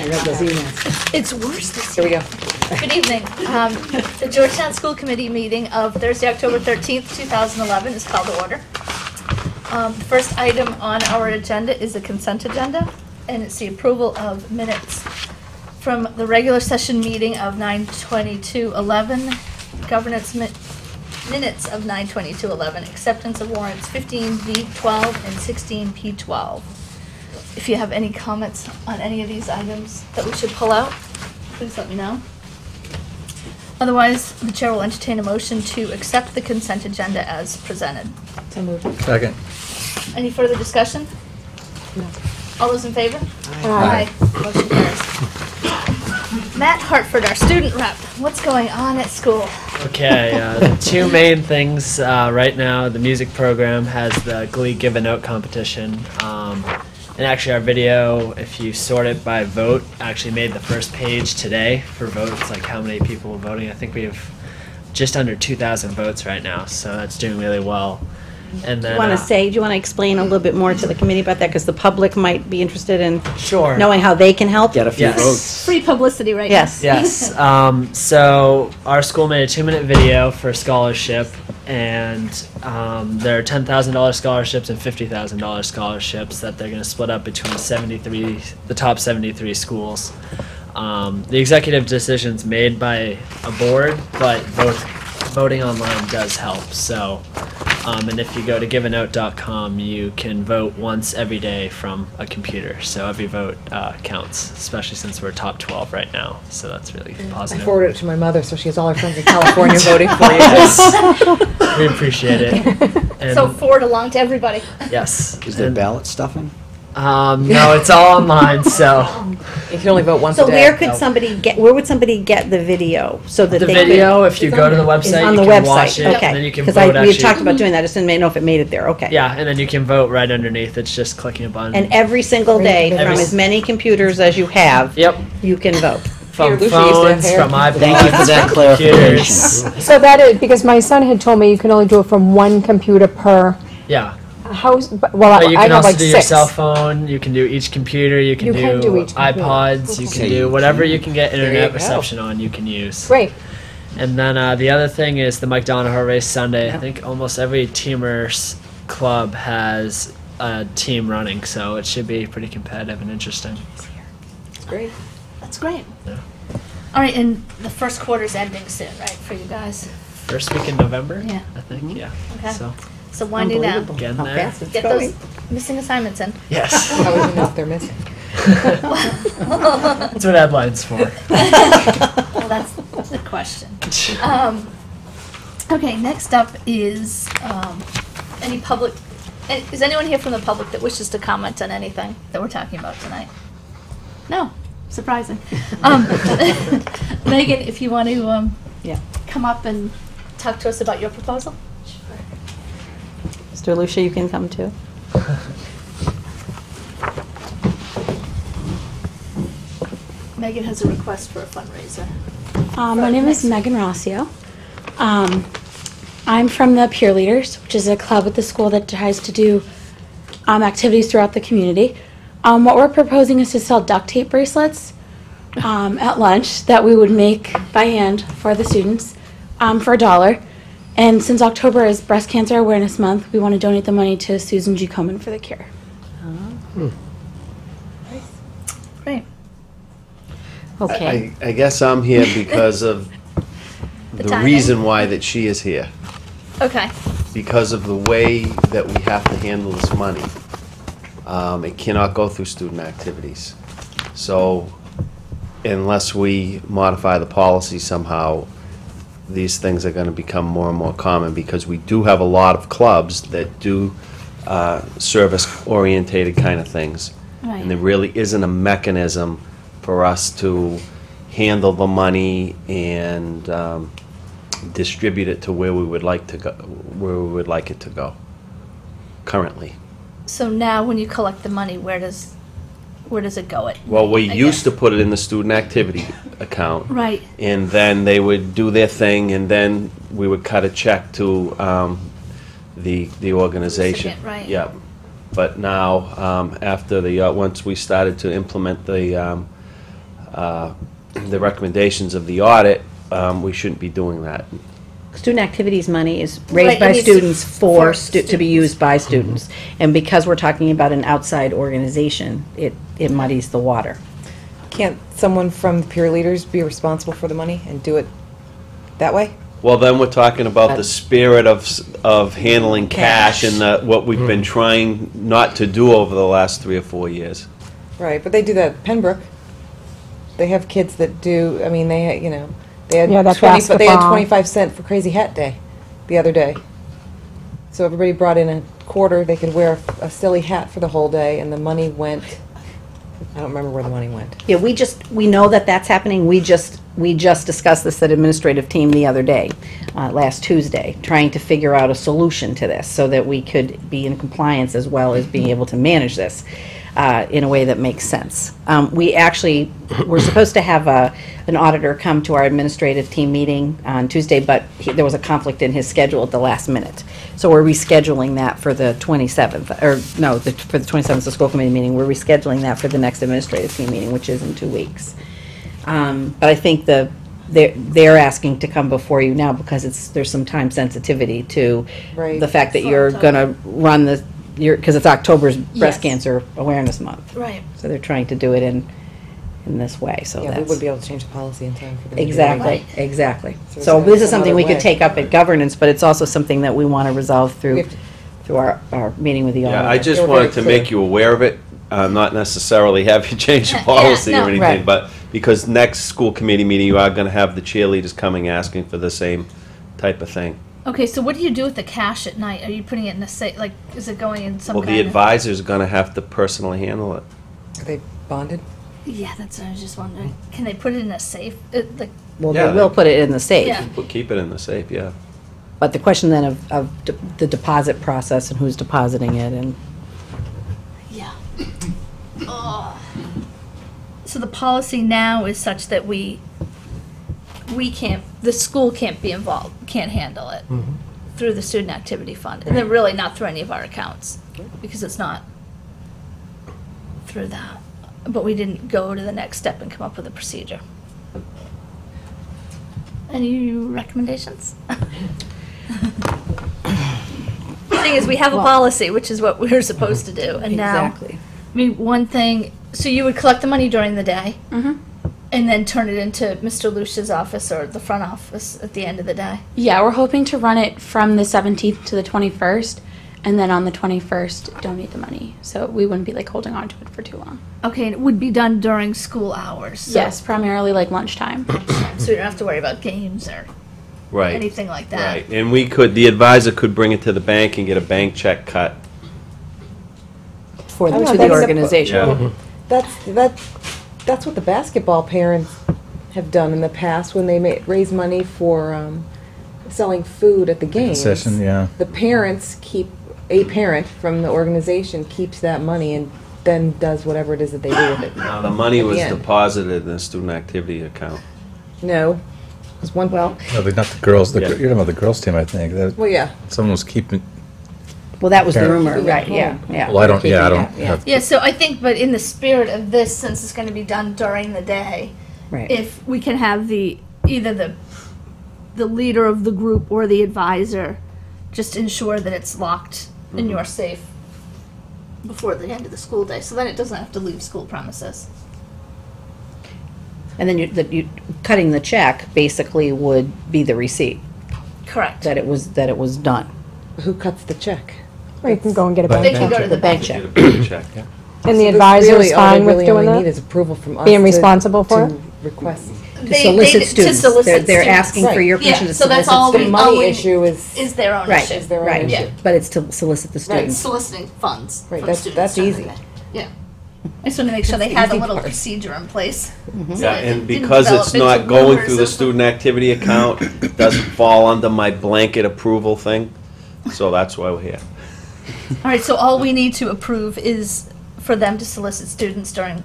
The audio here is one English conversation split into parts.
I read those emails. It's worse this Here we year. go. Good evening. The Georgetown School Committee meeting of Thursday, October 13th, 2011 is called to order. The first item on our agenda is the consent agenda, and it's the approval of minutes from the regular session meeting of 9/22/11, governance minutes of 9/22/11, acceptance of warrants 15V12 and 16P12. If you have any comments on any of these items that we should pull out, please let me know. Otherwise, the chair will entertain a motion to accept the consent agenda as presented. So moved. Second. Any further discussion? No. All those in favor? Aye. Motion carries. Matt Hartford, our student rep. What's going on at school? Okay, the two main things right now, the music program has the Glee Give a Note competition. And actually our video, if you sort it by vote, actually made the first page today for votes, like how many people are voting. I think we have just under 2,000 votes right now, so that's doing really well. And then, Do you want to explain a little bit more to the committee about that? Because the public might be interested in sure. knowing how they can help. Get a few votes. Free publicity right Yes. Yes. So our school made a 2-minute video for scholarship, and there are $10,000 scholarships and $50,000 scholarships that they're going to split up between the top 73 schools. The executive decision's made by a board, but voting online does help. So, and if you go to giveanote.com, you can vote once every day from a computer. So every vote counts, especially since we're top 12 right now. So that's really I positive. forwarded it to my mother, so she has all her friends in California voting for you. Yes. We appreciate it. And So forward along to everybody. yes. Is there And, ballot stuffing? no, it's all online. So You can only vote once So a day. where would somebody get the video so that the they video, if you It's go on to the there. website, on you the can website? watch it, Okay. and then you can Because vote. we had Actually, talked about doing that. I just didn't know if it made it there. Okay. yeah, and then you can vote right underneath. It's just clicking a button. And every single day, Every from s- as many computers as you have, Yep. you can vote. From Lucia used to have phones, hair. from iPads, Thank you for that computers. clarification. So that is, because my son had told me you can only do it from one computer per Yeah. house, but, But you I can have also like do your 6. cell phone. You can do each computer. You can, You can do each computer. iPods. You can Okay. do whatever you can get There you internet go. reception on. You can use. Great. And then the other thing is the Mike Donahoe race Sunday. I think almost every teamers club has a team running, so it should be pretty competitive and interesting. It's great. That's great. Yeah. All right, and the first quarter's ending soon, right, for you guys? First week in November. Yeah. I think. Yeah. Okay. So So winding down. Unbelievable Getting how there. fast it's Get going. those missing assignments in. yes. I don't even know if they're missing. That's what Adline's for. Well, that's the question. Okay, next up is is anyone here from the public that wishes to comment on anything that we're talking about tonight? No, surprising. Megan, if you want to Yeah. come up and talk to us about your proposal? Mr. Lucia, you can come too. Megan has a request for a fundraiser. My name is Megan Rossio. I'm from the Peer Leaders, which is a club at the school that tries to do activities throughout the community. What we're proposing is to sell duct tape bracelets at lunch that we would make by hand for the students for $1. And since October is Breast Cancer Awareness Month, we want to donate the money to Susan G. Komen for the cure. Great. Okay. I guess I'm here because of the timing. reason why that she is here. Okay. Because of the way that we have to handle this money. It cannot go through student activities. So unless we modify the policy somehow, these things are going to become more and more common because we do have a lot of clubs that do service-orientated kind of things. Right. And there really isn't a mechanism for us to handle the money and distribute it to where we would like to go, where we would like it to go currently. So now when you collect the money, where does it go? Well, we I used guess. to put it in the student activity account. Right. And then they would do their thing, and then we would cut a check to the organization. Recipient, right. Yep. But now, after once we started to implement the the recommendations of the audit, we shouldn't be doing that. Student activities money is Right, raised it by needs to- students for to be students. used by students. And because we're talking about an outside organization, it muddies the water. Can't someone from the peer leaders be responsible for the money and do it that way? Well, then we're talking about the spirit of handling cash and what we've been trying not to do over the last 3 or 4 years. Right, but they do that at Pembroke. They have kids that do, I mean, they, they had Yeah, that 20, but they had basketball. 25 cent for Crazy Hat Day the other day. So everybody brought in a quarter, they could wear a silly hat for the whole day, and the money went, I don't remember where the money went. Yeah, we know that that's happening. We just discussed this at administrative team the other day, last Tuesday, trying to figure out a solution to this so that we could be in compliance as well as being able to manage this in a way that makes sense. We're supposed to have an auditor come to our administrative team meeting on Tuesday, but there was a conflict in his schedule at the last minute. So we're rescheduling that for the 27th, for the 27th, the school committee meeting. We're rescheduling that for the next administrative team meeting, which is in 2 weeks. But I think they're asking to come before you now because there's some time sensitivity to Right. the fact that For you're October. gonna run because it's October's Breast Yes. Cancer Awareness Month. Right. So they're trying to do it in this way, so Yeah, we that's. wouldn't be able to change the policy in time for them to do it. Exactly, Right. exactly. So So it's this is some something other we could way. take up at governance, but it's also something that we want to resolve We through have to- our meeting with the auditor. Yeah, I just They were very wanted to clear. make you aware of it, not necessarily have you change the Yeah, policy no. or anything, Right. but because next school committee meeting, you are gonna have the cheerleaders coming asking for the same type of thing. Okay, so what do you do with the cash at night? Are you putting it in a safe, like, is it going in some Well, kind the of? advisor's gonna have to personally handle it. Are they bonded? Yeah, that's what I was just wondering. Can they put it in a safe? Like, Well, Yeah, they will they- put it in the safe. Yeah. Keep it in the safe, yeah. But the question then of the deposit process and who's depositing it and. yeah. Ugh. So the policy now is such that we can't, the school can't be involved, can't handle it through the student activity fund. And then really not through any of our accounts, because it's not through that. But we didn't go to the next step and come up with a procedure. Any recommendations? Thing is, we have a policy, which is what we're supposed to do, and now. Exactly. I mean, one thing, so you would collect the money during the day Mhm. and then turn it into Mr. Lucia's office or the front office at the end of the day? Yeah, we're hoping to run it from the 17th to the 21st, and then on the 21st, donate the money. So we wouldn't be like holding on to it for too long. Okay, and it would be done during school hours? So, Yes, primarily like lunchtime. So you don't have to worry about games or Right. anything like that? Right, and the advisor could bring it to the bank and get a bank check cut. For I don't know, to the that's a- organization. Yeah. That's what the basketball parents have done in the past when they raise money for selling food at the games. Concession, yeah. The parents a parent from the organization keeps that money and then does whatever it is that they do with it. Now, the money was Yeah. deposited in a student activity account. No, it's one. Well, No, they're not the girls. Yeah. You're talking about the girls' team, I think. Well, yeah. Someone was keeping. that was the Parent- rumor, right, yeah, yeah. Well, I don't. Yeah, I Keeping don't that, have. Yeah, so I think, but in the spirit of this, since it's going to be done during the day, Right. if we can have either the leader of the group or the advisor just ensure that it's locked and you're safe before the end of the school day, so then it doesn't have to leave school premises. And then you cutting the check basically would be the receipt Correct. that it was done. Who cuts the check? Or you can go and get a But- They bank can go check. to the bank. Get a bank check, yeah. And the So this advisor really, is all they fine with really doing only need that? is approval from us. Being to- responsible for to it? request. To solicit students. They're asking for Right. your Yeah, permission to so that's solicit all The we- students. money issue is Is their own Right, issue. is their own right. issue. But it's to solicit the Right. students. Soliciting funds Right, from that's- students that's during the easy. day. Yeah. I just want to make sure they That's the had a easy little part. procedure in place. so Yeah, that it and didn't because develop it's into not going rumors through the of- student activity account, it doesn't fall under my blanket approval thing, so that's why we're here. All right, so all we need to approve is for them to solicit students during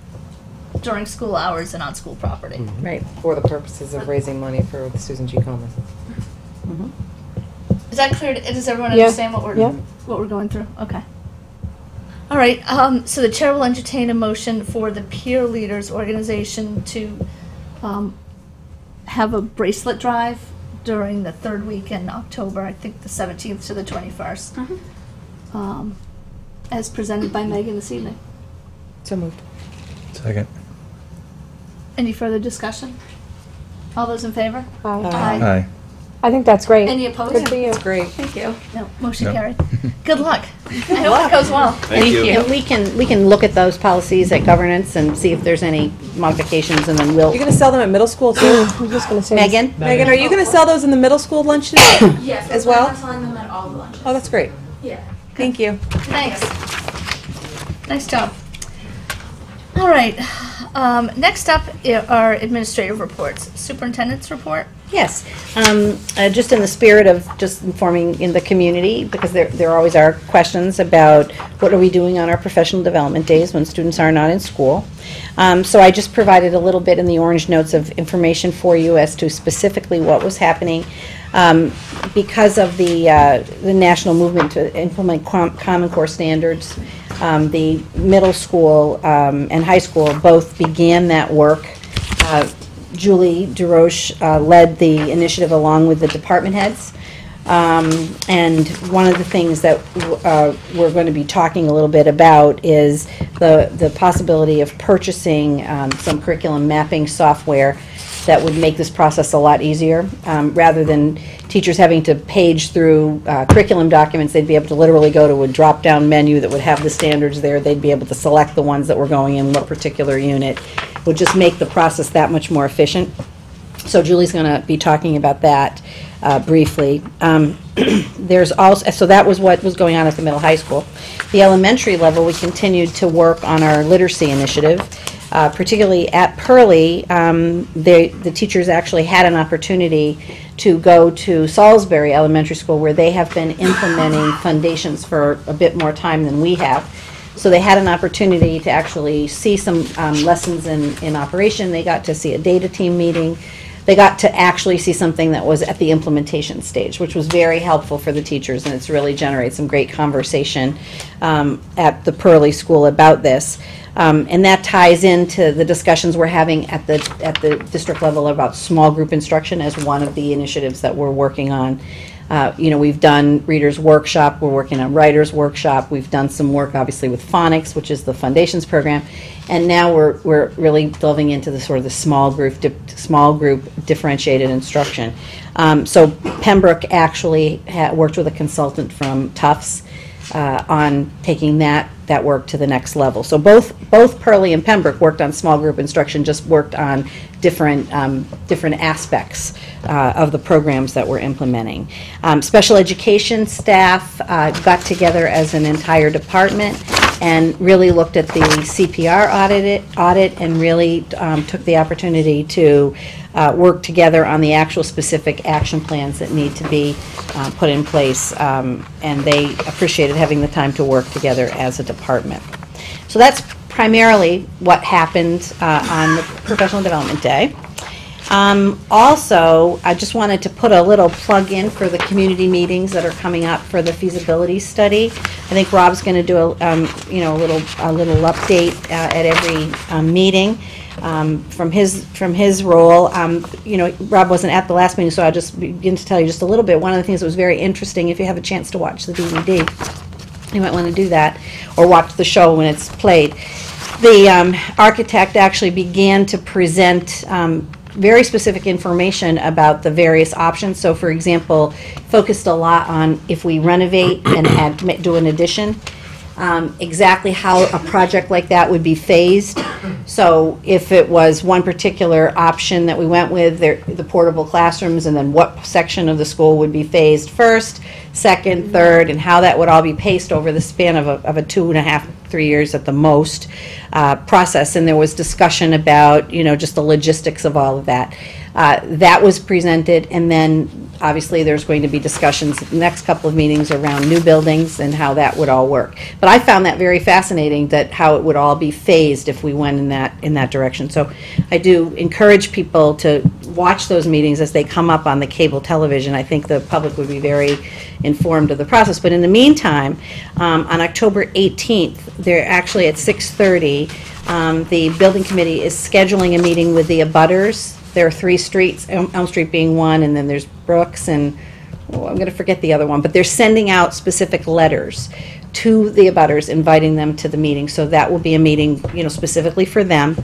school hours and on school property. Right. For the purposes of raising money for the Susan G. Commons. Is that clear? Does everyone Yeah. understand what Yeah. we're going through? Okay. All right, so the chair will entertain a motion for the peer leaders organization to have a bracelet drive during the third week in October, I think the 17th to the 21st, as presented by Megan this evening. So moved. Second. Any further discussion? All those in favor? Aye. Aye. I think that's great. Any opposed? Good for you. Great. Thank you. No, motion No. carried. Good luck. I hope it goes well. Thank you. And we can look at those policies at governance and see if there's any modifications, and then we'll. You're gonna sell them at middle school too? I'm just gonna say. Megan? Megan, are you gonna sell those in the middle school lunch today? Yes, As well? I'm selling them at all the lunches. Oh, that's great. Yeah. Thank you. Thanks. Nice job. All right. Next up are administrative reports. Superintendent's report. Yes, just in the spirit of just informing in the community, because there always are questions about what are we doing on our professional development days when students are not in school. So I just provided a little bit in the orange notes of information for you as to specifically what was happening. Because of the national movement to implement Common Core standards, the middle school and high school both began that work. Julie DeRoche led the initiative along with the department heads. And one of the things that we're going to be talking a little bit about is the possibility of purchasing some curriculum mapping software that would make this process a lot easier. Rather than teachers having to page through curriculum documents, they'd be able to literally go to a drop-down menu that would have the standards there. They'd be able to select the ones that were going in what particular unit. Would just make the process that much more efficient. So Julie's going to be talking about that briefly. There's also, so that was what was going on at the middle high school. The elementary level, we continued to work on our literacy initiative. Particularly at Pearlie, the teachers actually had an opportunity to go to Salisbury Elementary School, where they have been implementing foundations for a bit more time than we have. So they had an opportunity to actually see some lessons in operation. They got to see a data team meeting. They got to actually see something that was at the implementation stage, which was very helpful for the teachers, and it's really generated some great conversation at the Pearlie School about this. And that ties into the discussions we're having at the district level about small group instruction as one of the initiatives that we're working on. We've done Reader's Workshop, we're working on Writer's Workshop, we've done some work obviously with Phonics, which is the Foundations program, and now we're really delving into the sort of the small group differentiated instruction. So Pembroke actually worked with a consultant from Tufts on taking that work to the next level. So both Pearlie and Pembroke worked on small group instruction, just worked on different aspects of the programs that we're implementing. Special education staff got together as an entire department and really looked at the CPR audit and really took the opportunity to work together on the actual specific action plans that need to be put in place, and they appreciated having the time to work together as a department. So that's primarily what happened on the Professional Development Day. Also, I just wanted to put a little plug in for the community meetings that are coming up for the feasibility study. I think Rob's going to do a little update at every meeting. From his role, Rob wasn't at the last meeting, so I'll just begin to tell you just a little bit. One of the things that was very interesting, if you have a chance to watch the DVD, you might want to do that, or watch the show when it's played. The architect actually began to present very specific information about the various options. So, for example, focused a lot on if we renovate and do an addition, exactly how a project like that would be phased. So if it was one particular option that we went with, the portable classrooms, and then what section of the school would be phased first, second, third, and how that would all be paced over the span of a 2.5, 3 years at the most process. And there was discussion about, just the logistics of all of that. That was presented, and then obviously there's going to be discussions in the next couple of meetings around new buildings and how that would all work. But I found that very fascinating, that how it would all be phased if we went in that direction. So I do encourage people to watch those meetings as they come up on the cable television. I think the public would be very informed of the process. But in the meantime, on October 18th, they're actually at 6:30, the building committee is scheduling a meeting with the abutters. There are 3 streets, Elm Street being one, and then there's Brooks, and I'm going to forget the other one, but they're sending out specific letters to the abutters, inviting them to the meeting. So that will be a meeting, specifically for them.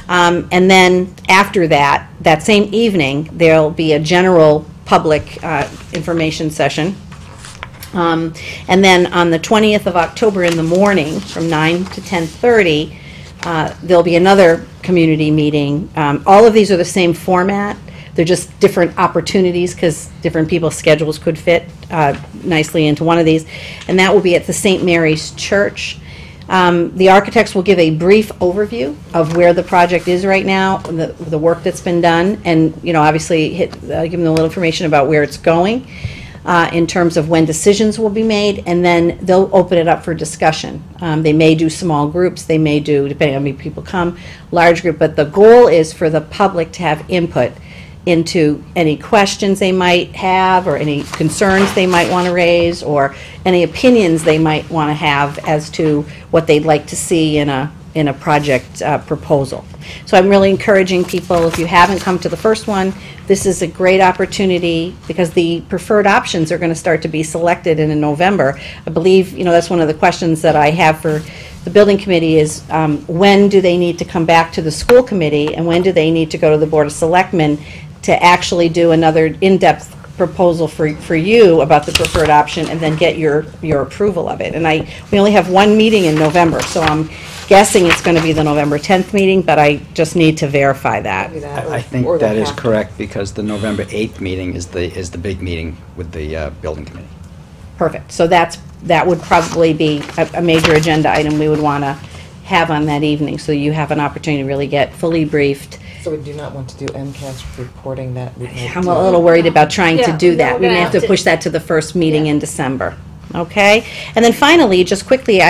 And then after that, that same evening, there'll be a general public information session. And then on the 20th of October in the morning, from 9 to 10:30, there'll be another community meeting. All of these are the same format. They're just different opportunities because different people's schedules could fit nicely into one of these. And that will be at the St. Mary's Church. The architects will give a brief overview of where the project is right now, the work that's been done, and obviously give them a little information about where it's going in terms of when decisions will be made, and then they'll open it up for discussion. They may do small groups, they may do, depending on how many people come, large group, but the goal is for the public to have input into any questions they might have, or any concerns they might want to raise, or any opinions they might want to have as to what they'd like to see in a project proposal. So I'm really encouraging people, if you haven't come to the first one, this is a great opportunity, because the preferred options are going to start to be selected in November. I believe, that's one of the questions that I have for the building committee is when do they need to come back to the school committee, and when do they need to go to the Board of Selectmen to actually do another in-depth proposal for you about the preferred option, and then get your approval of it. And we only have one meeting in November, so I'm guessing it's going to be the November 10th meeting, but I just need to verify that. I think that is correct, because the November 8th meeting is the big meeting with the building committee. Perfect. So that would probably be a major agenda item we would want to have on that evening, so you have an opportunity to really get fully briefed. So we do not want to do MCAS reporting that. I'm a little worried about trying to do that. We we're may gonna have to have to- push that to the first meeting in December. Okay? And then finally, just quickly,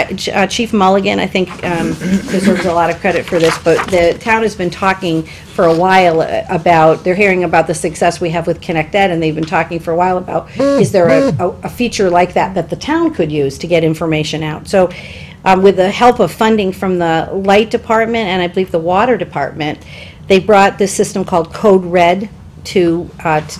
Chief Mulligan, I think, deserves a lot of credit for this, but the town has been talking for a while about, they're hearing about the success we have with Connect Ed, and they've been talking for a while about, is there a feature like that the town could use to get information out? So with the help of funding from the Light Department and I believe the Water Department, they brought this system called Code Red to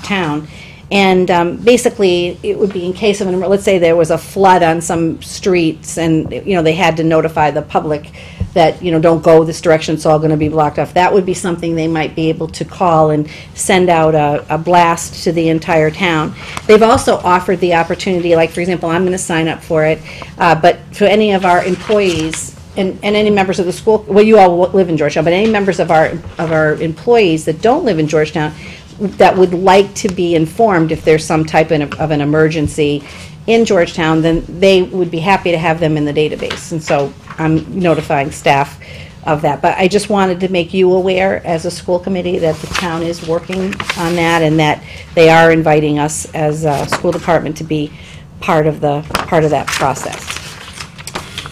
town. And basically, it would be in case of let's say there was a flood on some streets, and they had to notify the public that don't go this direction, it's all going to be blocked off. That would be something they might be able to call and send out a blast to the entire town. They've also offered the opportunity, like for example, I'm going to sign up for it, but for any of our employees. And any members of the school, well, you all live in Georgetown, but any members of our employees that don't live in Georgetown that would like to be informed if there's some type of an emergency in Georgetown, then they would be happy to have them in the database. And so I'm notifying staff of that. But I just wanted to make you aware as a school committee that the town is working on that, and that they are inviting us as a school department to be part of that process.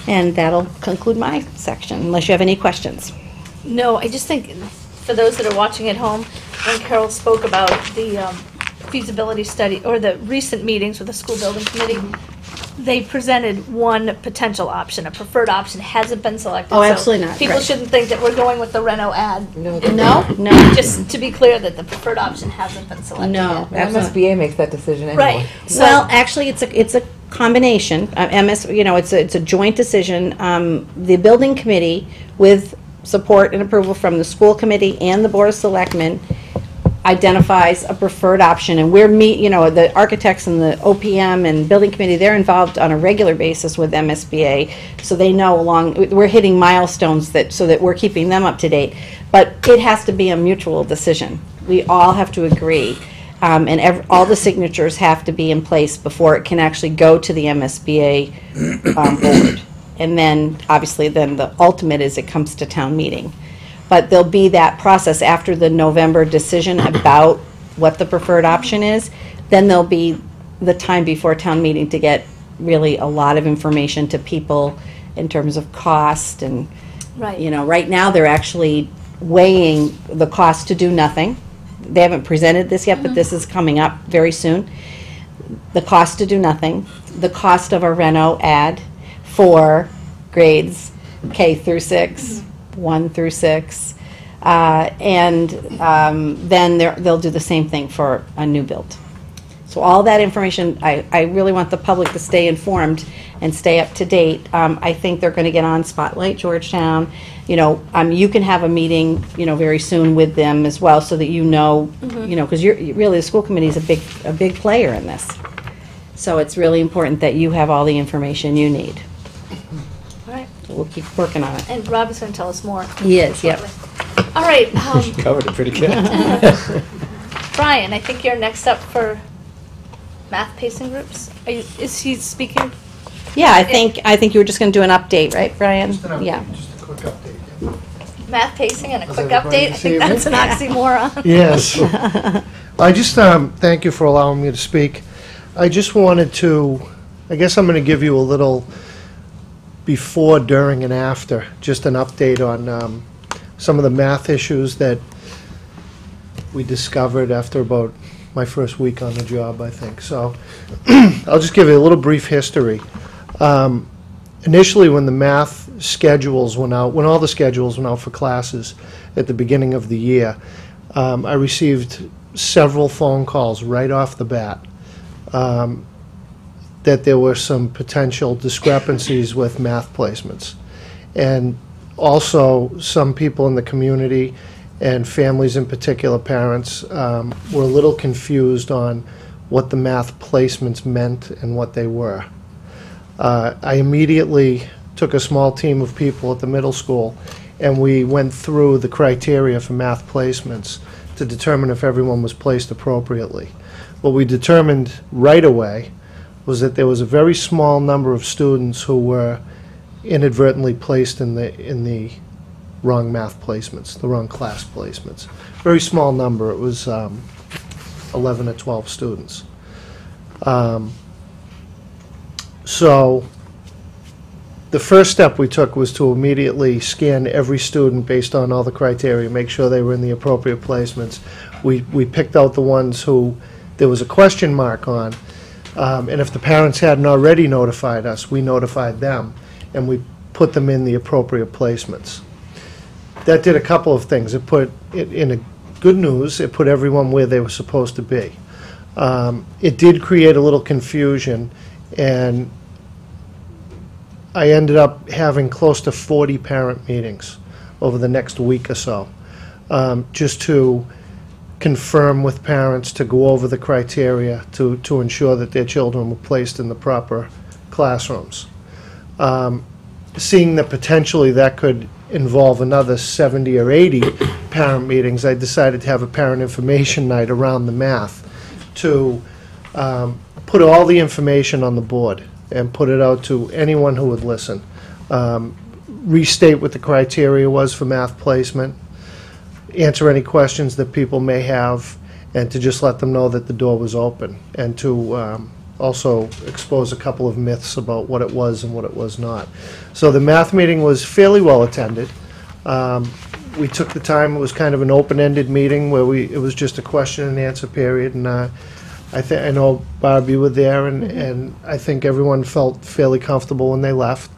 And that'll conclude my section, unless you have any questions. No, I just think, for those that are watching at home, when Carol spoke about the feasibility study, or the recent meetings with the school building committee, they presented one potential option. A preferred option hasn't been selected. Oh, so absolutely not, People right. shouldn't think that we're going with the Reno ad. No. No? Just to be clear that the preferred option hasn't been selected No. yet. MSBA makes that decision anyway. Right. So, Well, actually, it's a combination. It's a joint decision. The building committee, with support and approval from the school committee and the Board of Selectmen, identifies a preferred option, and the architects and the OPM and building committee, they're involved on a regular basis with MSBA, so they know we're hitting milestones so that we're keeping them up to date. But it has to be a mutual decision. We all have to agree, and all the signatures have to be in place before it can actually go to the MSBA board. And then, obviously, the ultimate is it comes to town meeting. But there'll be that process after the November decision about what the preferred option is. Then there'll be the time before town meeting to get really a lot of information to people in terms of cost. And, right. right now they're actually weighing the cost to do nothing they haven't presented this yet, but this is coming up very soon. The cost to do nothing, the cost of a Reno ad for grades K through 6, 1 through 6, and then they'll do the same thing for a new build. So all that information, I really want the public to stay informed and stay up to date. I think they're going to get on Spotlight Georgetown. You know, you can have a meeting, you know, very soon with them as well, so that you know, you know, because really the school committee is a big player in this. So it's really important that you have all the information you need. All right. So we'll keep working on it. And Rob is going to tell us more. He is, yep. All right. Covered it pretty good. Brian, I think you're next up for math pacing groups. Is he speaking? Yeah, I think you were just going to do an update, right, Brian? Just an update, Yeah. just a quick update. Math pacing and a How's quick everybody update. I this think that's an oxymoron. Yes. Well, I just, thank you for allowing me to speak. I just wanted to, I guess I'm going to give you a little before, during, and after, just an update on some of the math issues that we discovered after about my first week on the job, I think. So I'll just give you a little brief history. Initially, when the math schedules went out, when all the schedules went out for classes at the beginning of the year, I received several phone calls right off the bat that there were some potential discrepancies with math placements. And also, some people in the community and families in particular, parents, were a little confused on what the math placements meant and what they were. I immediately took a small team of people at the middle school, and we went through the criteria for math placements to determine if everyone was placed appropriately. What we determined right away was that there was a very small number of students who were inadvertently placed in the wrong math placements, the wrong class placements. Very small number. It was 11 or 12 students. So the first step we took was to immediately scan every student based on all the criteria, make sure they were in the appropriate placements. We picked out the ones who there was a question mark on, and if the parents hadn't already notified us, we notified them, and we put them in the appropriate placements. That did a couple of things. It put it in a good news. It put everyone where they were supposed to be. It did create a little confusion, and I ended up having close to 40 parent meetings over the next week or so, just to confirm with parents, to go over the criteria, to ensure that their children were placed in the proper classrooms. Seeing that potentially that could involve another 70 or 80 parent meetings, I decided to have a parent information night around the math to put all the information on the board and put it out to anyone who would listen. Restate what the criteria was for math placement, answer any questions that people may have, and to just let them know that the door was open, and to also expose a couple of myths about what it was and what it was not. So the math meeting was fairly well attended. We took the time. It was kind of an open-ended meeting where it was just a question and answer period, and I know Barb, you were there, and I think everyone felt fairly comfortable when they left.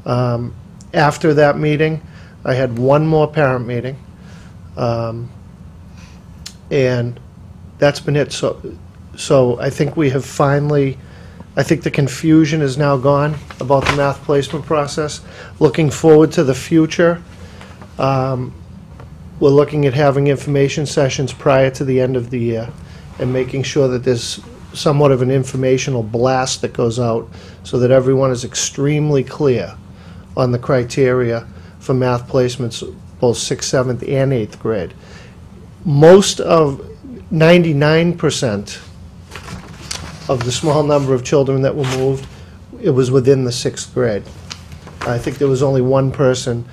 After that meeting, I had one more parent meeting, and that's been it. So I think we have finally, I think the confusion is now gone about the math placement process. Looking forward to the future, we're looking at having information sessions prior to the end of the year and making sure that there's somewhat of an informational blast that goes out so that everyone is extremely clear on the criteria for math placements, both 6th, 7th, and 8th grade. Most of 99% of the small number of children that were moved, it was within the 6th grade. I think there was only one person,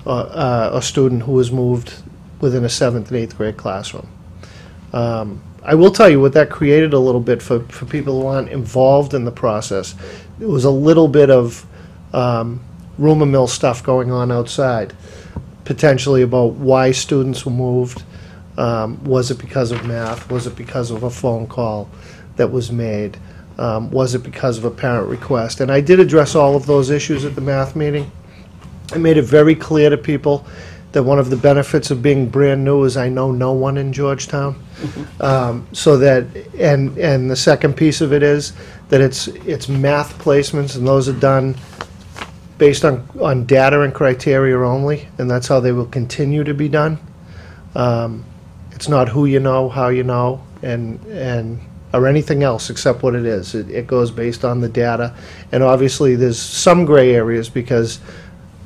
a student, who was moved within a 7th and 8th grade classroom. I will tell you what that created a little bit for people who aren't involved in the process. It was a little bit of rumor mill stuff going on outside, potentially about why students were moved, Was it because of math? Was it because of a phone call that was made? Was it because of a parent request? And I did address all of those issues at the math meeting. I made it very clear to people that one of the benefits of being brand new is I know no one in Georgetown. So that, and the second piece of it is that it's math placements, and those are done based on data and criteria only, and that's how they will continue to be done. It's not who you know, how you know, and or anything else except what it is. It goes based on the data, and obviously there's some gray areas because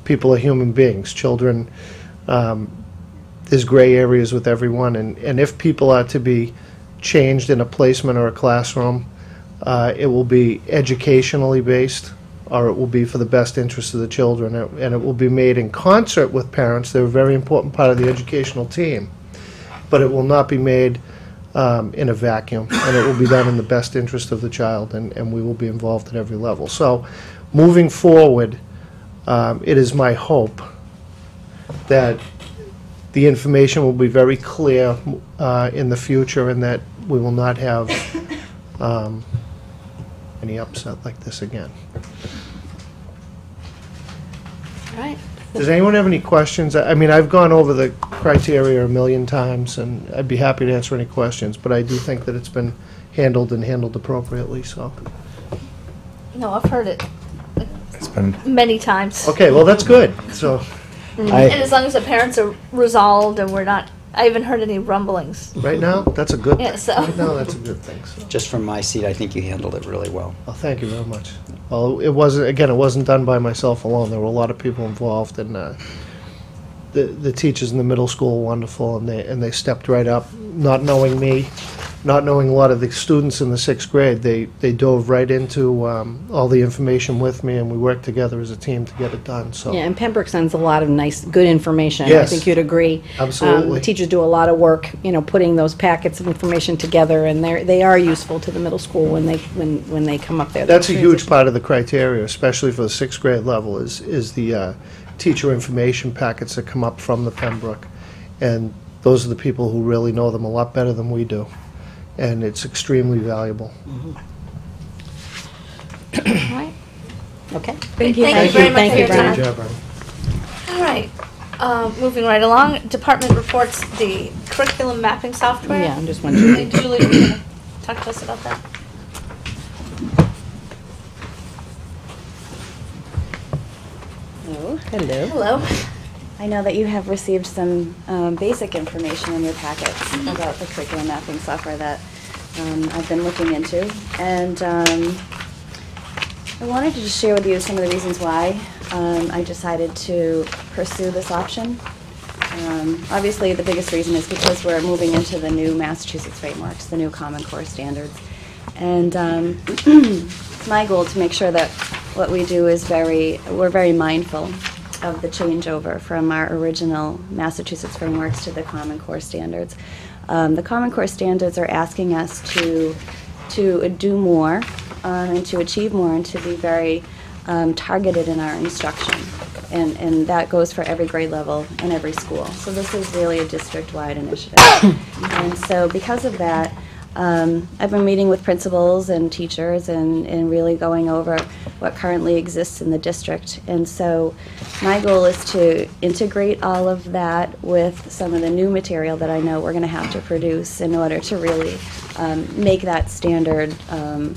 people are human beings. Children, there's gray areas with everyone, and if people are to be changed in a placement or a classroom, it will be educationally based, or it will be for the best interest of the children, and it will be made in concert with parents. They're a very important part of the educational team, but it will not be made in a vacuum, and it will be done in the best interest of the child, and we will be involved at every level. So moving forward, it is my hope that the information will be very clear in the future, and that we will not have any upset like this again. All right. Does anyone have any questions? I mean, I've gone over the criteria a million times, and I'd be happy to answer any questions, but I do think that it's been handled and handled appropriately, so. No, I've heard it It's been, many times. Okay, well, that's good, so. And as long as the parents are resolved and we're not, I haven't heard any rumblings. Right now, that's a good thing. Yeah, so. Right now, that's a good thing, so. Just from my seat, I think you handled it really well. Well, thank you very much. Well, it wasn't, again, it wasn't done by myself alone. There were a lot of people involved, and the teachers in the middle school were wonderful, and they stepped right up, not knowing me, not knowing a lot of the students in the 6th grade. They dove right into all the information with me, and we worked together as a team to get it done, so. Yeah, and Pembroke sends a lot of nice, good information. I Yes. think you'd agree. Absolutely. The teachers do a lot of work, putting those packets of information together, and they are useful to the middle school when they come up there. That's a huge part of the criteria, especially for the 6th grade level, is the teacher information packets that come up from the Pembroke. And those are the people who really know them a lot better than we do. And it's extremely valuable. All right. Okay. Thank you very much for your time. Good job, Ernie. All right. Moving right along, department reports the curriculum mapping software. Yeah, I'm just wondering. Julie, you want to talk to us about that? Hello. Hello. I know that you have received some basic information in your packets about the curriculum mapping software that I've been looking into. And I wanted to just share with you some of the reasons why I decided to pursue this option. Obviously, the biggest reason is because we're moving into the new Massachusetts frameworks, the new Common Core standards. And it's my goal to make sure that what we do is we're very mindful of the changeover from our original Massachusetts frameworks to the Common Core standards. The Common Core standards are asking us to do more and to achieve more and to be very targeted in our instruction. And that goes for every grade level and every school. So this is really a district-wide initiative. And so because of that, I've been meeting with principals and teachers and really going over what currently exists in the district. And so my goal is to integrate all of that with some of the new material that I know we're going to have to produce in order to really make that standard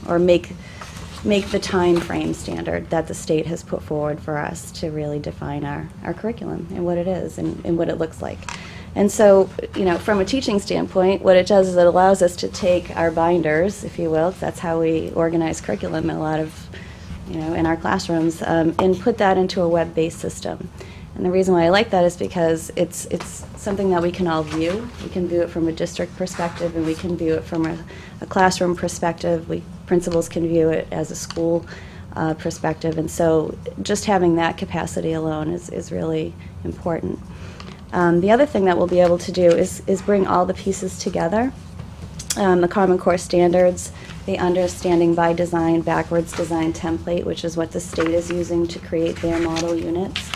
or make the time frame standard that the state has put forward for us to really define our curriculum and what it is and what it looks like. And so, from a teaching standpoint, what it does is it allows us to take our binders, if you will, 'cause that's how we organize curriculum in a lot of, in our classrooms, and put that into a web-based system. And the reason why I like that is because it's something that we can all view. We can view it from a district perspective, and we can view it from a classroom perspective. Principals can view it as a school perspective. And so just having that capacity alone is really important. The other thing that we'll be able to do is bring all the pieces together. The Common Core standards, the Understanding by Design backwards design template, which is what the state is using to create their model units.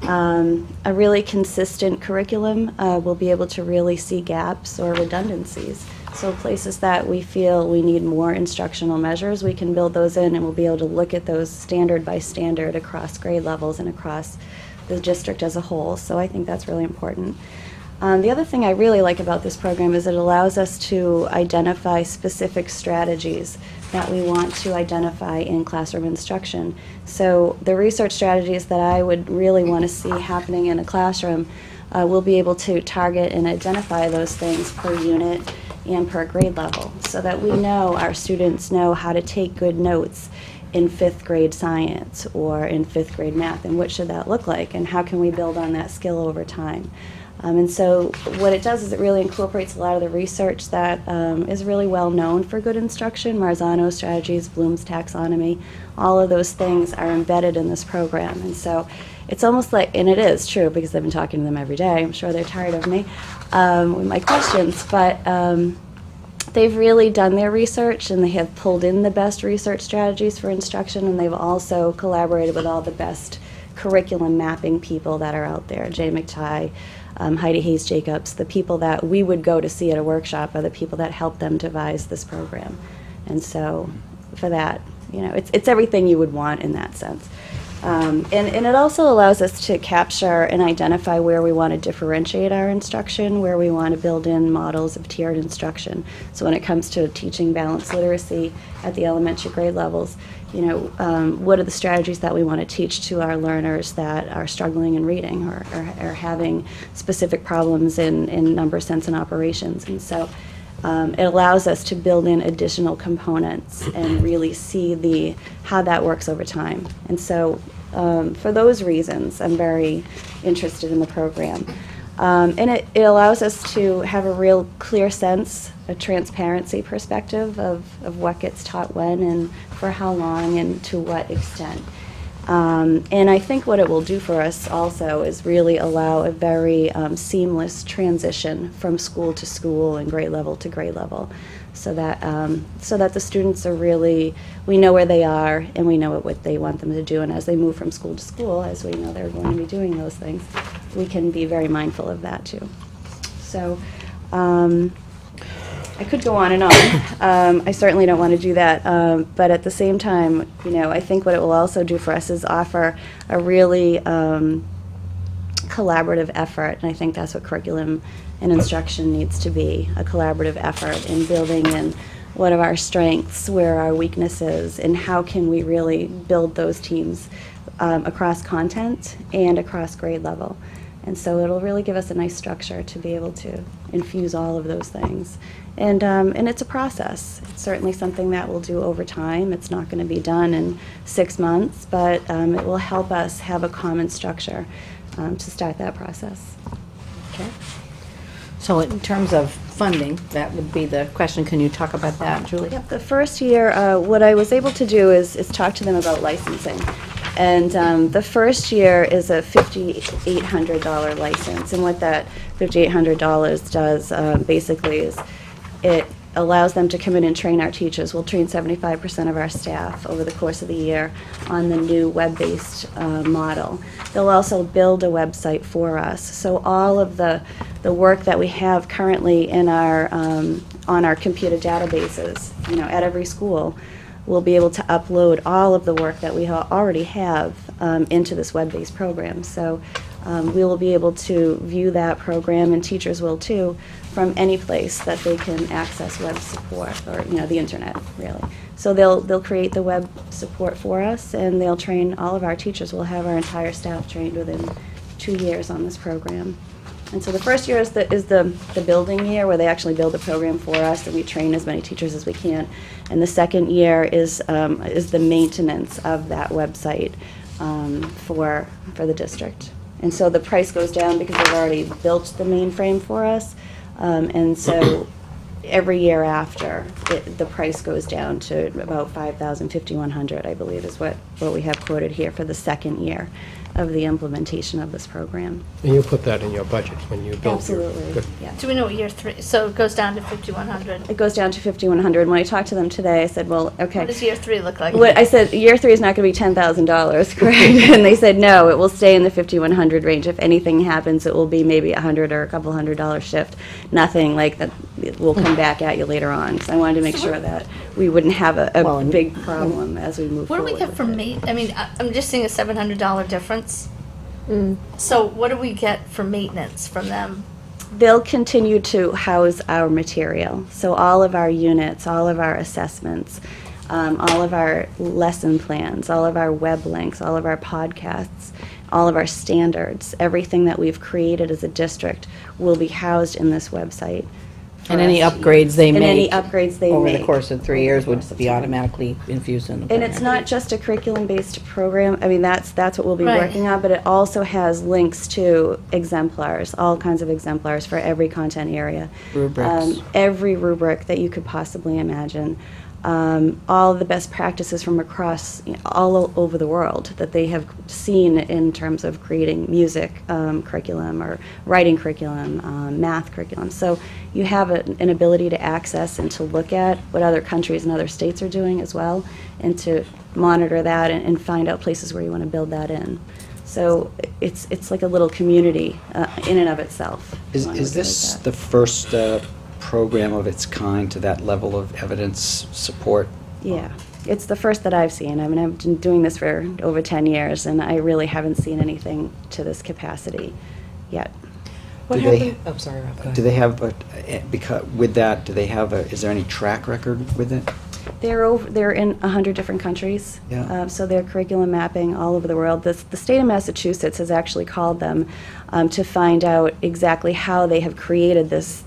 A really consistent curriculum will be able to really see gaps or redundancies. So places that we feel we need more instructional measures, we can build those in, and we'll be able to look at those standard by standard across grade levels and across the district as a whole. So I think that's really important. The other thing I really like about this program is it allows us to identify specific strategies that we want to identify in classroom instruction. So the research strategies that I would really want to see happening in a classroom, we'll be able to target and identify those things per unit and per grade level, so that we know our students know how to take good notes in 5th grade science or in 5th grade math, and what should that look like, and how can we build on that skill over time. And so what it does is it really incorporates a lot of the research that is really well known for good instruction. Marzano's strategies, Bloom's taxonomy, all of those things are embedded in this program. And so it's almost like, and it is true because I've been talking to them every day, I'm sure they're tired of me with my questions, but they've really done their research, and they have pulled in the best research strategies for instruction, and they've also collaborated with all the best curriculum mapping people that are out there. Jay McTighe, Heidi Hayes Jacobs, the people that we would go to see at a workshop are the people that helped them devise this program. And so for that, you know, it's everything you would want in that sense. And it also allows us to capture and identify where we want to differentiate our instruction, where we want to build in models of tiered instruction. So when it comes to teaching balanced literacy at the elementary grade levels, you know, what are the strategies that we want to teach to our learners that are struggling in reading or having specific problems in number sense and operations. And so it allows us to build in additional components and really see how that works over time. And so for those reasons, I'm very interested in the program. And it allows us to have a real clear sense, a transparency perspective of what gets taught when and for how long and to what extent. And I think what it will do for us also is really allow a very seamless transition from school to school and grade level to grade level, so that the students are really, we know where they are and we know what they want them to do. And as they move from school to school, as we know they're going to be doing those things, we can be very mindful of that too. So I could go on and on. I certainly don't want to do that. But at the same time, you know, I think what it will also do for us is offer a really collaborative effort. And I think that's what curriculum and instruction needs to be, a collaborative effort in building in what are our strengths, where are our weaknesses, and how can we really build those teams across content and across grade level. And so it'll really give us a nice structure to be able to infuse all of those things. And it's a process. It's certainly something that we'll do over time. It's not going to be done in 6 months, but it will help us have a common structure to start that process. Okay. So in terms of funding, that would be the question. Can you talk about that, Julie? Yep. The first year, what I was able to do is talk to them about licensing. And the first year is a $5,800 license. And what that $5,800 does basically is it allows them to come in and train our teachers. We'll train 75% of our staff over the course of the year on the new web-based model. They'll also build a website for us. So all of the work that we have currently in our on our computer databases, you know, at every school, we'll be able to upload all of the work that we already have into this web-based program. So we will be able to view that program, and teachers will too, from any place that they can access web support, or you know, the internet really. So they'll create the web support for us, and they'll train all of our teachers. We'll have our entire staff trained within 2 years on this program. And so the first year is the building year, where they actually build the program for us, and we train as many teachers as we can. And the second year is the maintenance of that website for the district. And so the price goes down because they've already built the mainframe for us. And so every year after, the price goes down to about $5,000, $5,100, I believe, is what what we have quoted here for the second year of the implementation of this program. And you put that in your budget when you build your... Absolutely, Good. yeah. Do we know what year 3, so it goes down to 5,100? It goes down to 5,100. When I talked to them today, I said, well, okay. What does year 3 look like? What I said, year 3 is not going to be $10,000, correct? And they said, no, it will stay in the 5,100 range. If anything happens, it will be maybe $100 or a couple $100 shift. Nothing like that will come back at you later on. Because I wanted to make sure that we wouldn't have a big problem as we move What do forward. we get for I mean, I'm just seeing a $700 difference. So what do we get for maintenance from them? They'll continue to house our material. So all of our units, all of our assessments, all of our lesson plans, all of our web links, all of our podcasts, all of our standards, everything that we've created as a district will be housed in this website. And any upgrades they make. And any upgrades they over make. the course of 3 years would be automatically infused in the program. And it's not just a curriculum-based program. I mean, that's what we'll be Right. working on, but it also has links to exemplars, all kinds of exemplars for every content area. Rubrics. Every rubric that you could possibly imagine. All the best practices from across, all over the world that they have seen in terms of creating music curriculum or writing curriculum, math curriculum. So you have an ability to access and to look at what other countries and other states are doing as well, and to monitor that and find out places where you want to build that in. So it's like a little community in and of itself. Is this the first program of its kind to that level of evidence support? Yeah, it's the first that I've seen. I mean, I've been doing this for over 10 years, and I really haven't seen anything to this capacity yet. What Do they- happened? Oh, sorry, Rob, go ahead. Do they have, because with that, do they have is there any track record with it? They're in 100 different countries. Yeah. So they're curriculum mapping all over the world. The state of Massachusetts has actually called them to find out exactly how they have created this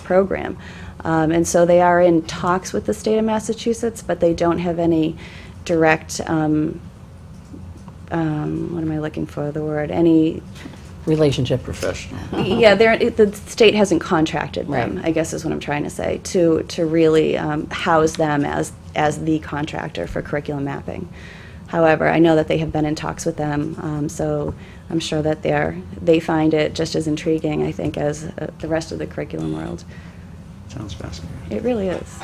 program. And so they are in talks with the state of Massachusetts, but they don't have any direct, what am I looking for, the word, any... Relationship. Professional. Yeah, the state hasn't contracted them, Right. I guess is what I'm trying to say, to really house them as the contractor for curriculum mapping. However, I know that they have been in talks with them, so I'm sure that they find it just as intriguing, I think, as the rest of the curriculum world. Sounds fascinating. It really is.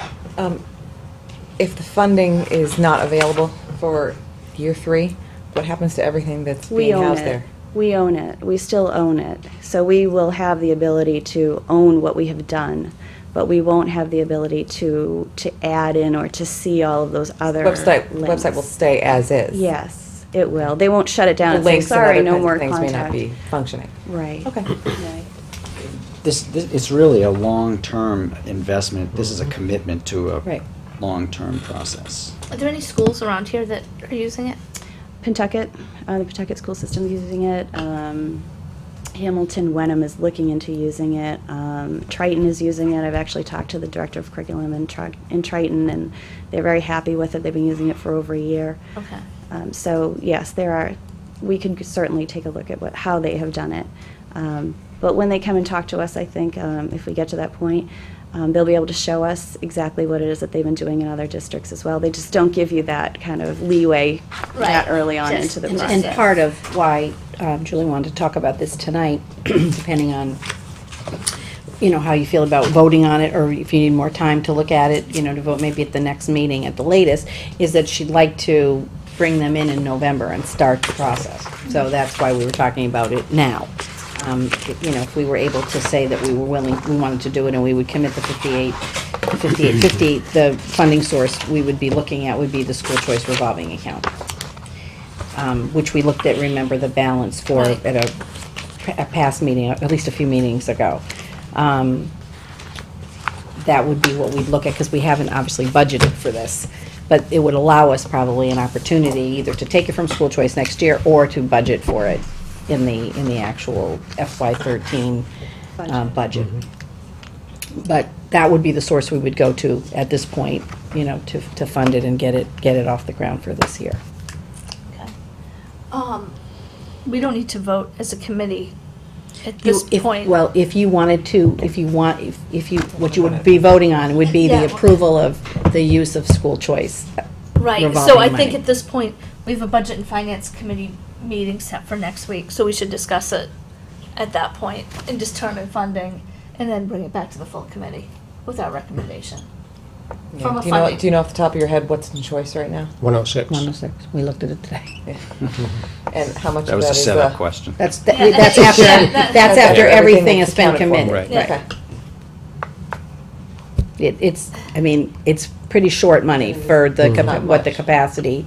If the funding is not available for year 3, what happens to everything that's We being own housed it. there? We own it. We still own it. So we will have the ability to own what we have done, but we won't have the ability to add in or to see all of those other Website links. will stay as is. Yes, it will. They won't shut it down The and say, links and sorry, other no kinds more of things contact. may not be functioning. Right. Okay. Right. This it's really a long-term investment. This is a commitment to a Right. long-term process. Are there any schools around here that are using it? Pentucket, the Pentucket school system is using it. Hamilton Wenham is looking into using it. Triton is using it. I've actually talked to the director of curriculum in Triton, and they're very happy with it. They've been using it for over a year. Okay. So yes, we can certainly take a look at how they have done it. But when they come and talk to us, I think if we get to that point, they'll be able to show us exactly what it is that they've been doing in other districts as well. They just don't give you that kind of leeway that early on Just- into the and- process. And part of why Julie wanted to talk about this tonight, depending on, how you feel about voting on it, or if you need more time to look at it, to vote maybe at the next meeting at the latest, is that she'd like to bring them in November and start the process. So that's why we were talking about it now. If we were able to say that we wanted to do it, and we would commit the 58, the funding source we would be looking at would be the school choice revolving account, which we looked at, remember, the balance for Right. at a past meeting, at least a few meetings ago. That would be what we'd look at, because we haven't obviously budgeted for this. But it would allow us probably an opportunity either to take it from school choice next year or to budget for it in the actual FY13 budget. But that would be the source we would go to at this point, to fund it and get it off the ground for this year. Okay. We don't need to vote as a committee at this point. Well, if you wanted to, what you would be voting on would be Yeah. the approval of the use of school choice Right, so revolving I think money. at this point, we have a budget and finance committee meeting set for next week, so we should discuss it at that point and determine funding, and then bring it back to the full committee with our recommendation. Yeah. From a Do you know, funding. do you know off the top of your head what's in choice right now? 106. 106, we looked at it today. And how much That of was that a is, setup question. That's, Yeah. that's after, Yeah, that's that's after everything has been accounted for. committed. Right. Okay. It's, I mean, it's pretty short money for the, Not what the much. capacity,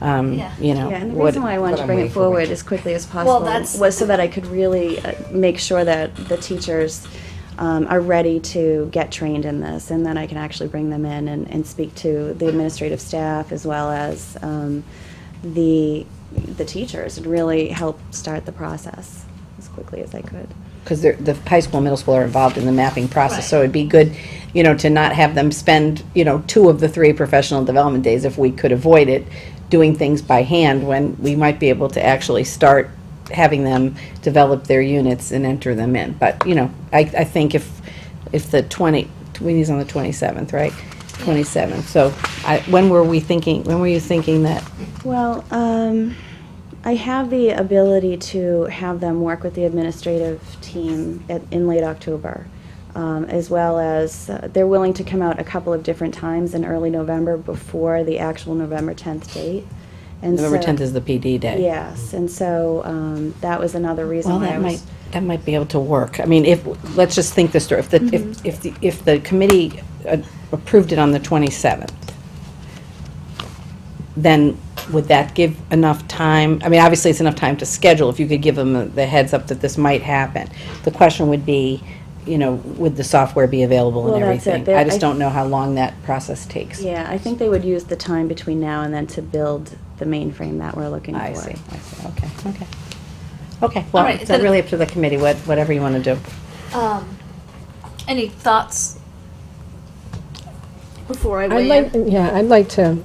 Yeah. you know. Yeah, and the what- reason why I wanted what to I'm bring waiting it for forward winter. as quickly as possible that's- was so that I could really make sure that the teachers are ready to get trained in this, and then I can actually bring them in and speak to the administrative staff as well as the teachers, and really help start the process as quickly as I could. Because the high school and middle school are involved in the mapping process, Right. so it'd be good, you know, to not have them spend, you know, 2 of the 3 professional development days, if we could avoid it, doing things by hand, when we might be able to actually start having them develop their units and enter them in. But, you know, I think if the 20's on the 27th, right? 27th, so when were you thinking that? Well, I have the ability to have them work with the administrative team in late October, as well as they're willing to come out a couple of different times in early November before the actual November 10th date. And November so- 10th is the PD day. Yes, and so that was another reason Well, why I that was. that might be able to work. I mean, let's just think this through. If the committee approved it on the 27th, then would that give enough time? I mean, obviously, it's enough time to schedule, if you could give them the heads up that this might happen. The question would be, you know, would the software be available and Well, that's it. everything? I just I- don't know how long that process takes. Yeah, I think they would use the time between now and then to build the mainframe that we're looking for. I see, okay. Okay, well, All right, it's then- really up to the committee, whatever you want to do. Any thoughts before I I'd weigh like, in? yeah, I'd like to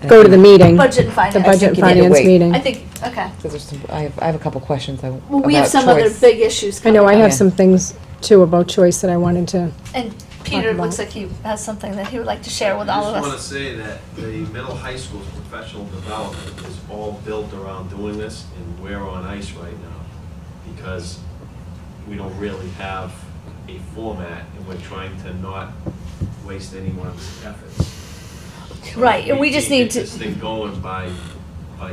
go to the meeting, Budget and finance. the budget and you need to finance wait. meeting. I think, okay. Because there's some, I have a couple questions Well, we have about some other choice. big issues I coming know, I up. have Yeah. some things too about choice that I wanted to, And Peter about. looks like he has something that he would like to share with all of I just want us. to say that the middle high school's professional development is all built around doing this, and we're on ice right now because we don't really have a format, and we're trying to not waste anyone's efforts. So Right, if and we just can't need get to- this thing going by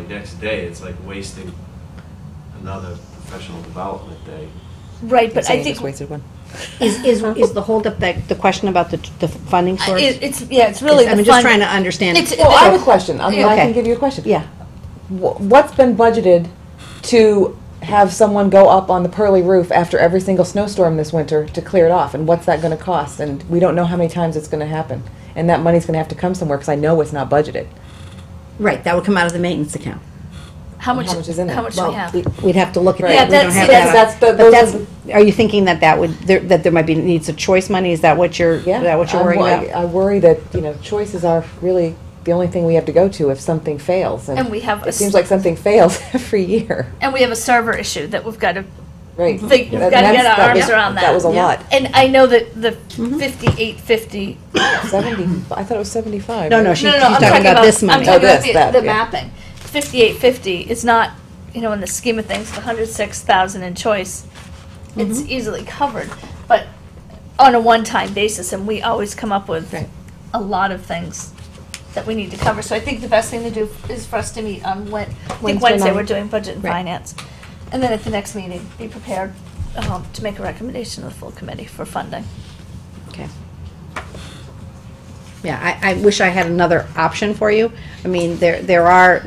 next day, it's like wasting another professional development day. Right, but I Saying think just wasted one. Is the holdup the question about the funding source? it's really the I'm just fund- trying to understand. It's- Well, I have a question. I mean, I Okay. can give you a question. Yeah. What's been budgeted to have someone go up on the Pearly roof after every single snowstorm this winter to clear it off? And what's that going to cost? And we don't know how many times it's going to happen. And that money's going to have to come somewhere because I know it's not budgeted. Right, that would come out of the maintenance account. How much is in it? How much do we have? We'd have to look at Right. that. Yeah, We don't have that's- that. that's- But those that's, are are you thinking that that there might be needs of choice money? Is that what you're, is that what you're worried about? I worry that, choices are really the only thing we have to go to if something fails. And we have a it seems like something fails every year. And we have a server issue that we've got to Right. we've got to get That our arms was- around that. That was a lot. And I know that the 5850. 70, I thought it was 75. No, no, right? she's I'm talking about this I'm money. talking Oh, about this, that, the yeah. mapping. 5850 is not, in the scheme of things, the 106,000 in choice. It's easily covered, but on a one-time basis, and we always come up with Right. a lot of things that we need to cover. So I think the best thing to do is for us to meet on Wednesday night. we're doing budget and Right. finance. And then at the next meeting, be prepared to make a recommendation to the full committee for funding. Okay. Yeah, I wish I had another option for you. I mean, there are,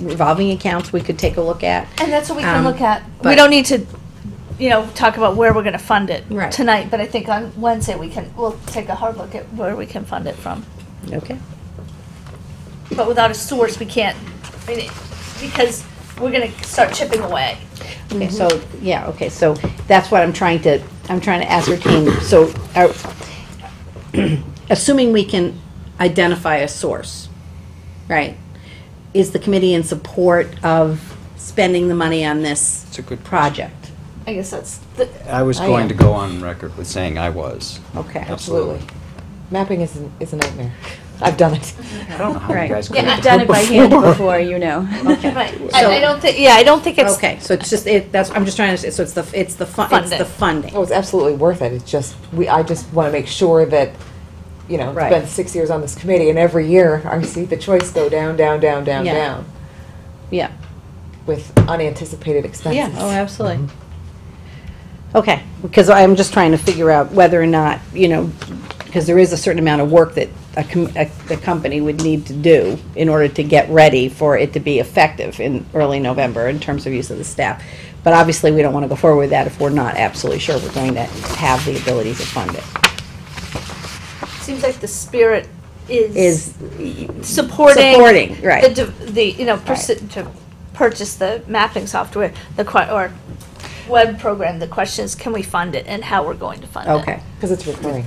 revolving accounts we could take a look at. And that's what we can look at. We but- don't need to, talk about where we're gonna fund it Right. tonight, but I think on Wednesday we'll take a hard look at where we can fund it from. Okay. But without a source, we can't, because we're gonna start chipping away. Okay, so, yeah, okay, so that's what I'm trying to ascertain. So, assuming we can identify a source, right? Is the committee in support of spending the money on this It's a good project? I guess that's, I was I going am. to go on record with saying I was. Okay. Absolutely. Mapping is a nightmare. I've done it. I don't know how Right. you guys could Yeah, have I've done it by hand before, you know. Right. I don't think, yeah, I don't think it's. Okay, so it's just, that's, I'm just trying to, so it's the funding. Oh, it's absolutely worth it. It's just, I just want to make sure that, you know, Right. it's been 6 years on this committee, and every year I see the choice go down, down, down, down, Yeah. down Yeah. with unanticipated expenses. Yeah, oh, absolutely. Okay, because I'm just trying to figure out whether or not, you know, because there is a certain amount of work that the company would need to do in order to get ready for it to be effective in early November in terms of use of the staff. But obviously, we don't want to go forward with that if we're not absolutely sure we're going to have the ability to fund it. Seems like the spirit is Is supporting right. the you know, to purchase the mapping software, or web program. The question is, can we fund it and how we're going to fund it? Okay. Because it's recurring.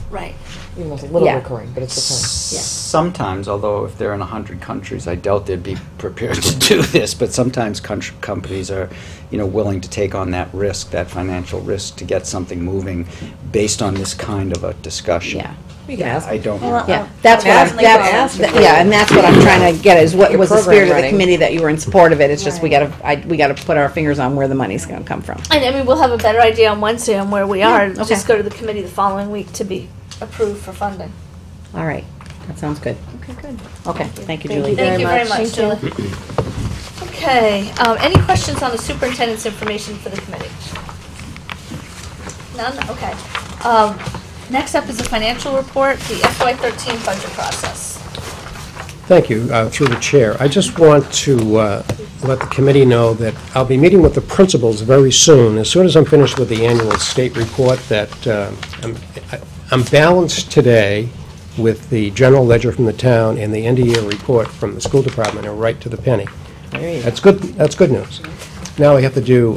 Right. Even though it's a little Yeah. recurring, but it's recurring. Sometimes, although if they're in 100 countries, I doubt they'd be prepared to do this, but sometimes companies are, you know, willing to take on that risk, that financial risk, to get something moving based on this kind of a discussion. Yeah. You can ask. I don't know. Yeah, that's what I'm, yeah, and that's what I'm trying to get, is what Your was the program spirit of the running. committee that you were in support of it? It's just, we gotta put our fingers on where the money's gonna come from. And I mean, we'll have a better idea on Wednesday on where we are. okay. Just go to the committee the following week to be approved for funding. All right, that sounds good. Okay, good. Okay, thank you, Thank Julie. you. Thank you very much. much, Julie. Okay, any questions on the superintendent's information for the committee? None? Okay. Next up is the financial report, the FY13 budget process. Thank you, through the chair. I just want to let the committee know that I'll be meeting with the principals very soon. As soon as I'm finished with the annual state report, that I'm balanced today with the general ledger from the town and the end-of-year report from the school department, are right to the penny. There you go. That's good news. Now I have to do,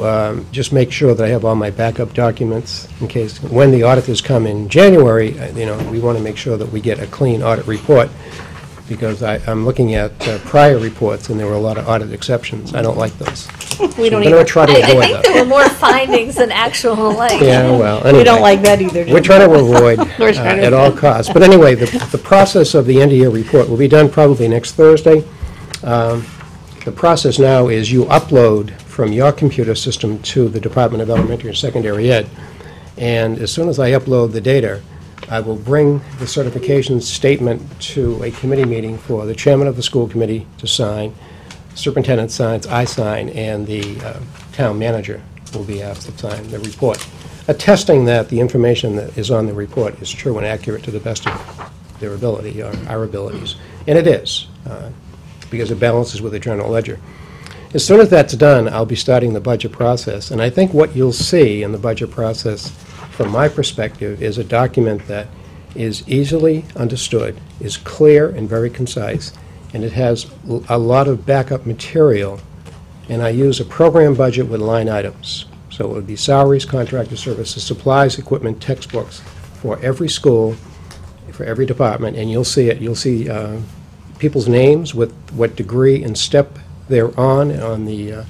just make sure that I have all my backup documents in case, when the auditors come in January, you know, we want to make sure that we get a clean audit report, because I'm looking at prior reports, and there were a lot of audit exceptions. I don't like those. We don't I'm going to try to I avoid think there those. were more findings than actual, like. Yeah, well, We don't anyway. like that either. We're trying to avoid We're trying to at all costs. But anyway, the process of the end-of-year report will be done probably next Thursday. The process now is you upload from your computer system to the Department of Elementary and Secondary Ed, and as soon as I upload the data, I will bring the certification statement to a committee meeting for the chairman of the school committee to sign, superintendent signs, I sign, and the town manager will be asked to sign the report, attesting that the information that is on the report is true and accurate to the best of their ability, or our abilities. And it is, because it balances with the general ledger. As soon as that's done, I'll be starting the budget process. And I think what you'll see in the budget process, from my perspective, is a document that is easily understood, is clear and very concise, and it has a lot of backup material. And I use a program budget with line items. So it would be salaries, contracted services, supplies, equipment, textbooks for every school, for every department, and you'll see it. You'll see people's names with what degree and step they're on the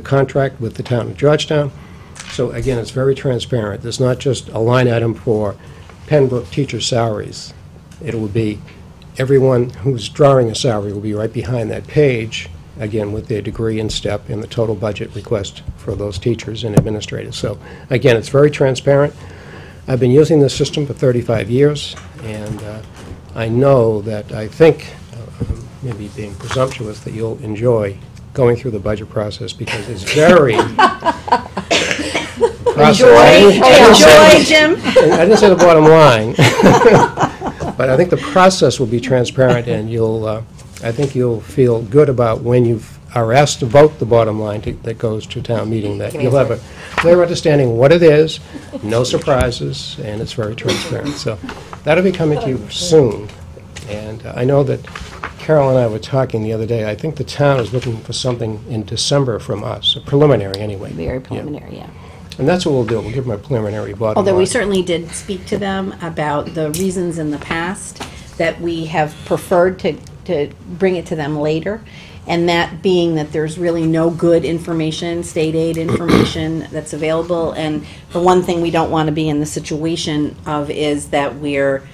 contract with the town of Georgetown. So again, it's very transparent. There's not just a line item for Pembroke teacher salaries. It will be everyone who's drawing a salary will be right behind that page, again, with their degree and step and the total budget request for those teachers and administrators. So again, it's very transparent. I've been using this system for 35 years, and I know that I think, maybe being presumptuous, that you'll enjoy going through the budget process, because it's very... Enjoy, Jim. I didn't say the bottom line. But I think the process will be transparent, and I think you'll feel good about when you are asked to vote the bottom line that goes to town meeting, that you'll have a clear understanding of what it is, no surprises, and it's very transparent. So that'll be coming to you soon. And I know that Carol and I were talking the other day. I think the town is looking for something in December from us, a preliminary anyway. Very preliminary, yeah. And that's what we'll do. We'll give them a preliminary bottom line. Although we certainly did speak to them about the reasons in the past that we have preferred to bring it to them later, and that being that there's really no good information, state aid information that's available, and the one thing we don't want to be in the situation of is that we're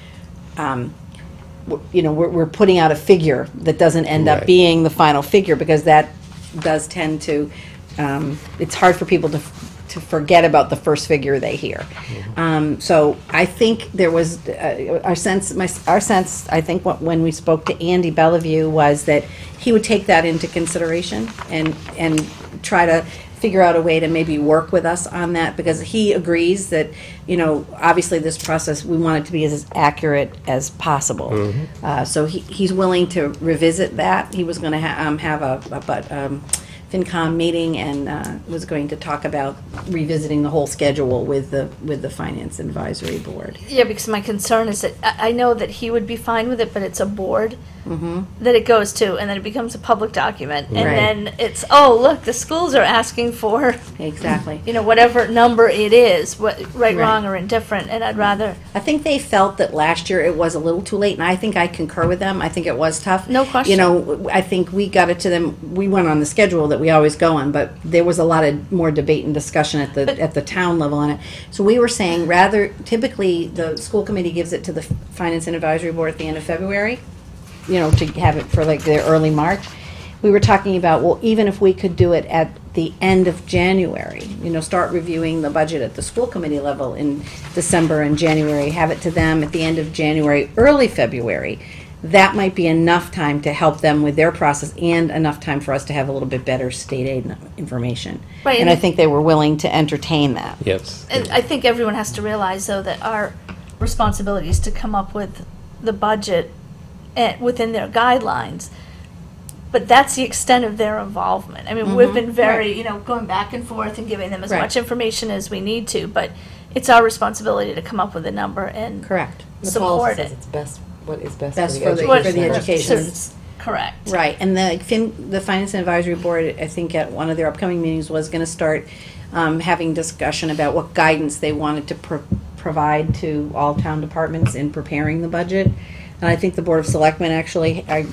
we're putting out a figure that doesn't end up Right. being the final figure, because that does tend to, it's hard for people to forget about the first figure they hear. So I think there was, our sense, I think when we spoke to Andy Bellevue, was that he would take that into consideration and try to figure out a way to maybe work with us on that, because he agrees that, obviously this process, we want it to be as accurate as possible. So he's willing to revisit that. He was going to have a FinCom meeting and was going to talk about revisiting the whole schedule with the Finance Advisory Board. Yeah, because my concern is that I know that he would be fine with it, but it's a board that it goes to, and then it becomes a public document, and Right. then it's, oh, look, the schools are asking for, Exactly. whatever number it is, right, Right. wrong, or indifferent, and I'd rather, I think they felt that last year it was a little too late, and I think I concur with them. I think it was tough. No question. I think we got it to them, we went on the schedule that we always go on, but there was a lot of more debate and discussion at the town level on it. So we were saying, typically, the school committee gives it to the Finance and Advisory Board at the end of February, to have it for like their early March. We were talking about, well, even if we could do it at the end of January, start reviewing the budget at the school committee level in December and January, have it to them at the end of January, early February. That might be enough time to help them with their process, and enough time for us to have a little bit better state aid information. Right, And and- I think they were willing to entertain that. Yes. and I think everyone has to realize, though, that our responsibility is to come up with the budget within their guidelines. But that's the extent of their involvement. I mean, we've been very, going back and forth and giving them as Right. much information as we need to, but it's our responsibility to come up with a number and Correct. The support policy it. says it's best, what is best Best for the for the- What- education. education. students. Correct. Right, and the Finance and Advisory Board, I think at one of their upcoming meetings, was going to start having discussion about what guidance they wanted to provide to all town departments in preparing the budget. And I think the Board of Selectmen actually are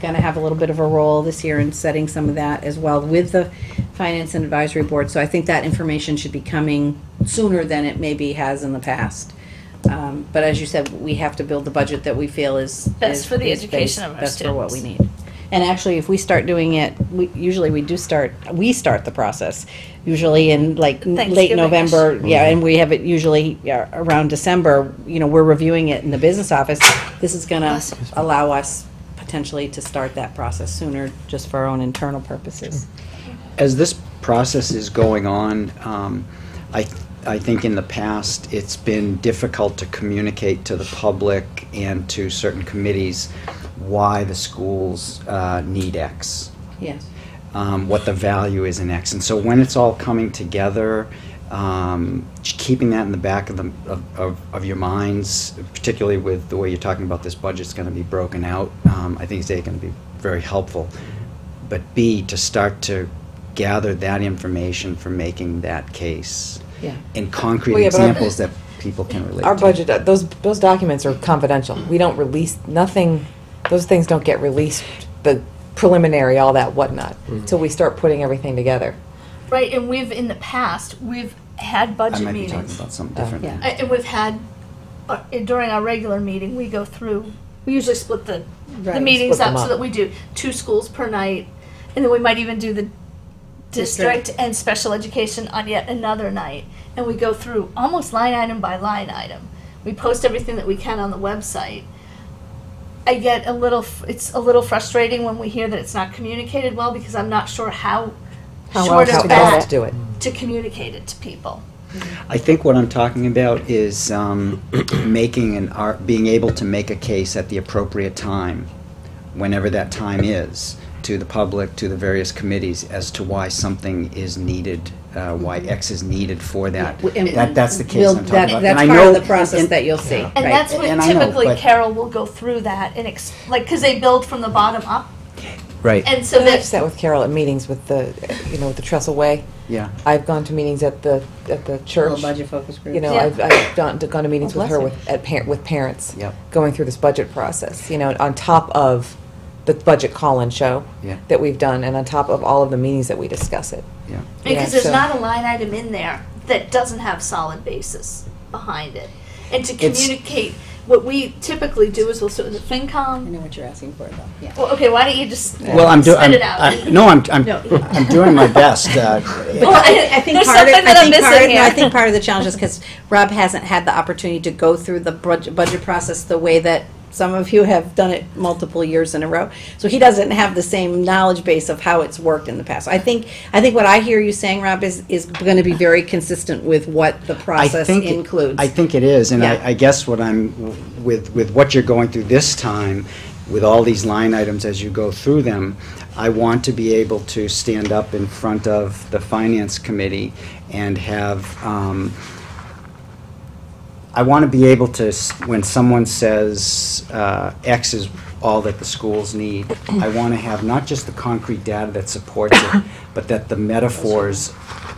going to have a little bit of a role this year in setting some of that as well with the Finance and Advisory Board. So I think that information should be coming sooner than it maybe has in the past. But as you said, we have to build the budget that we feel is Best for the is education of our best for what we students. need. And actually, if we start doing it, we start the process, usually in like late Thanksgiving-ish. November, and we have it usually around December, we're reviewing it in the business office. This is gonna allow us potentially to start that process sooner, just for our own internal purposes. As this process is going on, I think in the past, it's been difficult to communicate to the public and to certain committees why the schools need X, Yes. what the value is in X. And so when it's all coming together, keeping that in the back of your minds, particularly with the way you're talking about this budget's going to be broken out, I think it's going to be very helpful. But B, to start to gather that information for making that case. Yeah. In concrete Well, yeah, but our- examples that people can relate to. Our budget, those documents are confidential. We don't release, nothing, those things don't get released, the preliminary, all that whatnot, until we start putting everything together. Right, and in the past, we've had I budget might be talking meetings. about something different. yeah. then. And we've had, during our regular meeting, we go through, we usually split the Right, meetings split them up so up. that we do 2 schools per night, and then we might even do the district and special education on yet another night. And we go through almost line item by line item. We post everything that we can on the website. I get it's a little frustrating when we hear that it's not communicated well, because I'm not sure how short else of to that do it. to communicate it to people. I think what I'm talking about is being able to make a case at the appropriate time, whenever that time is, to the public, to the various committees, as to why something is needed, why X is needed for that. That's the case I'm talking about. That's And I part know- of the process and- that you'll see. And right. that's when And I know, typically but- Carol will go through that and because they build from the bottom up, Right, and so I've that sat with Carol at meetings with with the Trestle Way. yeah. I've gone to meetings at the church. Little budget focus group. Yeah. I've gone to meetings Oh, with her bless you. with parents. Yep. Going through this budget process, on top of the budget call-in show Yeah. that we've done, and on top of all of the meetings that we discuss it. Yeah. because Yeah, there's so- not a line item in there that doesn't have solid basis behind it. And to It's- communicate, what we typically do is we'll sit with the I FinCom. know what you're asking for, though, yeah. Well, okay, why don't you just Well, I'm doing, spit it out? I'm doing my best. Well, I think there's part of, something that I'm missing no, I here. think part of the challenge is because Rob hasn't had the opportunity to go through the budget process the way that some of you have done it multiple years in a row. So he doesn't have the same knowledge base of how it's worked in the past. I think what I hear you saying, Rob, is going to be very consistent with what the process includes. I think it is, and Yeah. I guess what I'm, with what you're going through this time, with all these line items as you go through them, I want to be able to stand up in front of the Finance Committee and have, I want to be able to, when someone says X is all that the schools need, I want to have not just the concrete data that supports it, but that the metaphors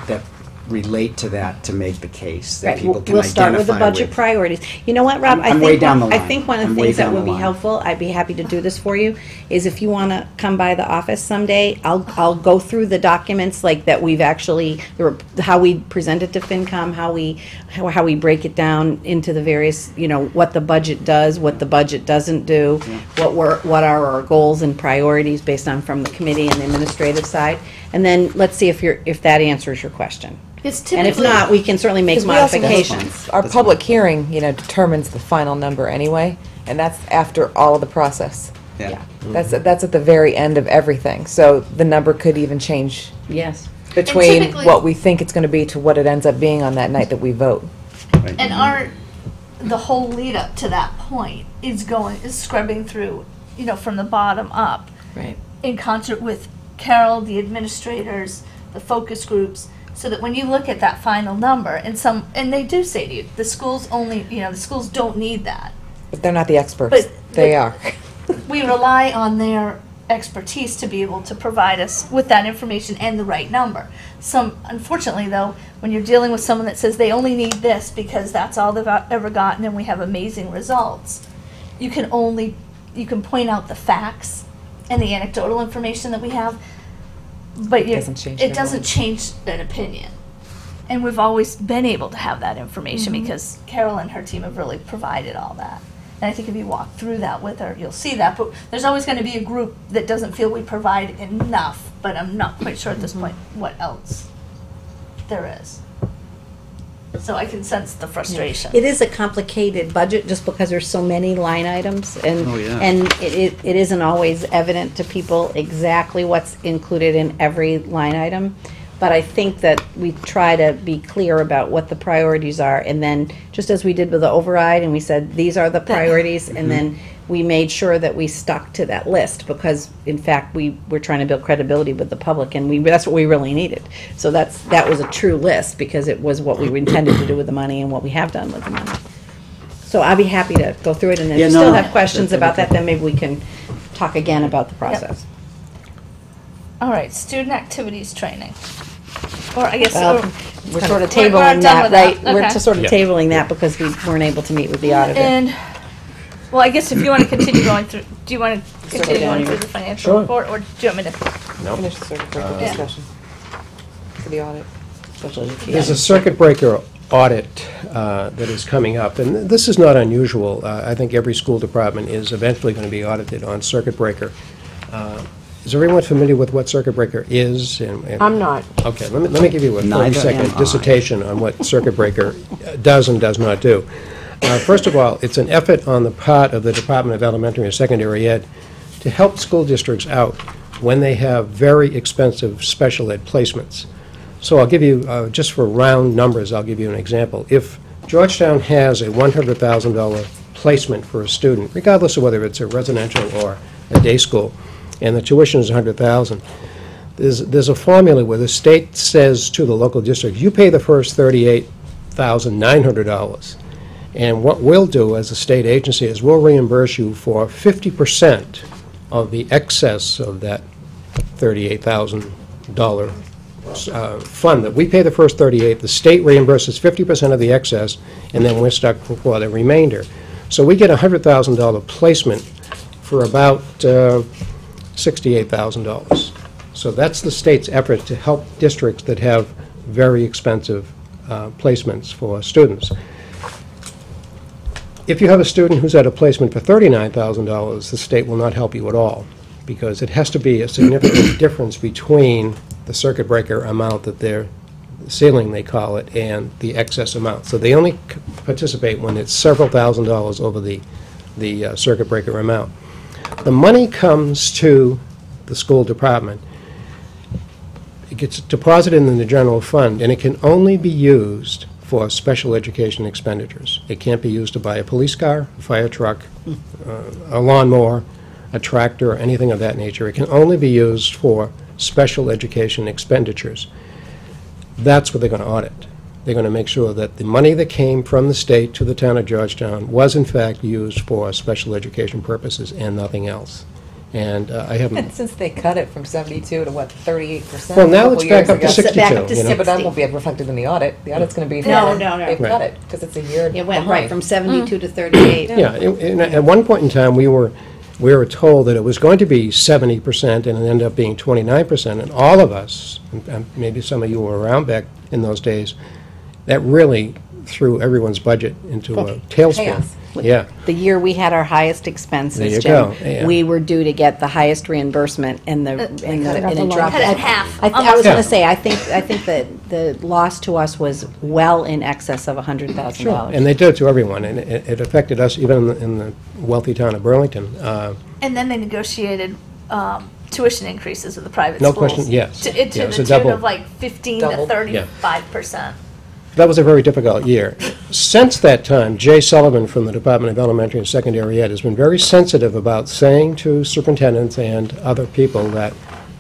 that relate to that to make the case, that Right, people can we'll start with the identify budget priorities. You know what, Rob? I'm way down the I line. think one of I'm the way things that down would the be line. helpful, I'd be happy to do this for you, is if you want to come by the office someday, I'll go through the documents like that we've actually, how we present it to FinCom, how we break it down into the various, what the budget does, what the budget doesn't do, what are our goals and priorities based on from the committee and the administrative side, and then let's see if that answers your question. It's And if typically- not, we can certainly make 'Cause we also- modifications. Our public hearing, determines the final number anyway, and that's after all of the process. Yeah. That's at the very end of everything, so the number could even change Yes. between typically- what we think it's gonna be to what it ends up being on that night that we vote. And the whole lead up to that point is scrubbing through, from the bottom up. Right. In concert with Carol, the administrators, the focus groups, so that when you look at that final number, and they do say to you, the schools don't need that. But they're not the experts. But- They are. We rely on their expertise to be able to provide us with that information and the right number. Unfortunately though, when you're dealing with someone that says they only need this because that's all they've ever gotten and we have amazing results, you can point out the facts and the anecdotal information that we have, but it doesn't change an opinion. And we've always been able to have that information because Carol and her team have really provided all that. And I think if you walk through that with her, you'll see that. But there's always going to be a group that doesn't feel we provide enough, but I'm not quite sure at this point what else there is. So I can sense the frustration. It is a complicated budget just because there's so many line items and Oh, yeah. and it isn't always evident to people exactly what's included in every line item. But I think that we try to be clear about what the priorities are, and then, just as we did with the override, and we said, these are the priorities, and then we made sure that we stuck to that list, because, in fact, we were trying to build credibility with the public, and that's what we really needed. So that was a true list, because it was what we intended to do with the money and what we have done with the money. So I'd be happy to go through it, and if Yeah, you no, still no. have questions about that, then maybe we can talk again about the process. All right, student activities training. Or I guess Well, we're sort of tabling that, right? We're just sort of tabling that because we weren't able to meet with the auditor. And, well, I guess if you want to continue going through, do you want to continue going through the financial Sure. report, or do you want me to? Finish the circuit breaker discussion for the audit. Special education. There's a circuit breaker audit that is coming up, and this is not unusual. I think every school department is eventually going to be audited on circuit breaker. Is everyone familiar with what circuit breaker is? I'm not. Okay, let me give you a Neither 30-second am I. dissertation on what circuit breaker does and does not do. First of all, it's an effort on the part of the Department of Elementary and Secondary Ed to help school districts out when they have very expensive special ed placements. So I'll give you, just for round numbers, I'll give you an example. If Georgetown has a $100,000 placement for a student, regardless of whether it's a residential or a day school, and the tuition is $100,000, there's a formula where the state says to the local district, you pay the first $38,900. And what we'll do as a state agency is we'll reimburse you for 50% of the excess of that $38,000 fund. That we pay the first 38, the state reimburses 50% of the excess, and then we're stuck for the remainder. So we get a $100,000 placement for about $68,000. So that's the state's effort to help districts that have very expensive placements for students. If you have a student who's at a placement for $39,000, the state will not help you at all, because it has to be a significant difference between the circuit breaker amount that they're ceiling, they call it, and the excess amount. So they only participate when it's several $1,000s over the circuit breaker amount. The money comes to the school department. It gets deposited in the general fund, and it can only be used for special education expenditures. It can't be used to buy a police car, a fire truck, a lawnmower, a tractor, or anything of that nature. It can only be used for special education expenditures. That's what they're going to audit. They're going to make sure that the money that came from the state to the town of Georgetown was in fact used for special education purposes and nothing else. And I haven't... And since they cut it from 72 to what, 38%? Well, now it's back up to 62. Back up to you know. Yeah, but that won't be reflected in the audit. The audit's going to be... No. They've Right. cut it, because it's a year It went behind. right from 72 to 38. Yeah, at one point in time, we were told that it was going to be 70%, and it ended up being 29%, and all of us, and maybe some of you were around back in those days, that really threw everyone's budget into a tailspin. Chaos. Yeah. The year we had our highest expenses, There you Jim, go, yeah. we were due to get the highest reimbursement, and cut it it off a lot. dropped. Cut it in half. I was Almost. going to say, I think that the loss to us was well in excess of $100,000. Sure, and they did it to everyone, and it affected us even in the wealthy town of Burlington. And then they negotiated tuition increases with the private No schools. question, yes. To Yeah, the it was a tune double. of like 15 Double. to 35%. That was a very difficult year. Since that time, Jay Sullivan from the Department of Elementary and Secondary Ed has been very sensitive about saying to superintendents and other people that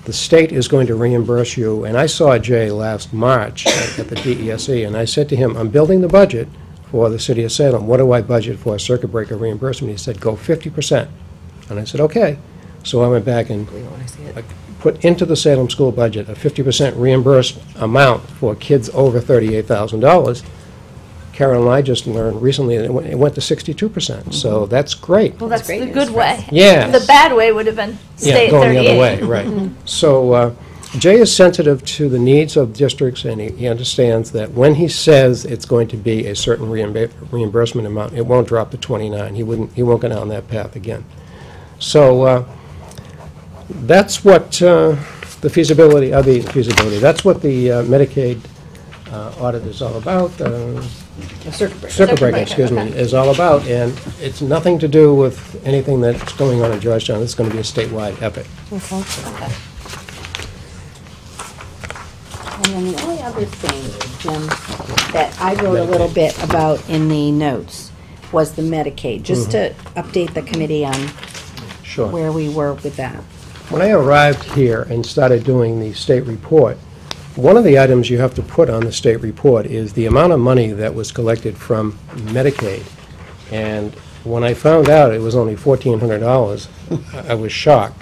the state is going to reimburse you. And I saw Jay last March at the DESE, and I said to him, I'm building the budget for the city of Salem. What do I budget for a circuit breaker reimbursement? He said, go 50%. And I said, okay. So I went back and put into the Salem school budget a 50% reimbursed amount for kids over $38,000. Carol and I just learned recently that it went to 62%, so that's great. Well, that's great the news, good way. Yes. The bad way would have been stay at going 38. the other way, right. So Jay is sensitive to the needs of districts, and he understands that when he says it's going to be a certain reimbursement amount, it won't drop to 29. He won't go down that path again. So that's what the feasibility, that's what the Medicaid audit is all about. Circuit breaker, excuse me, is all about, and it's nothing to do with anything that's going on in Georgetown. It's going to be a statewide effort. And then the only other thing, Jim, that I wrote a little bit about in the notes was the Medicaid, just to update the committee on Sure. where we were with that. When I arrived here and started doing the state report, one of the items you have to put on the state report is the amount of money that was collected from Medicaid. And when I found out it was only $1,400, I was shocked.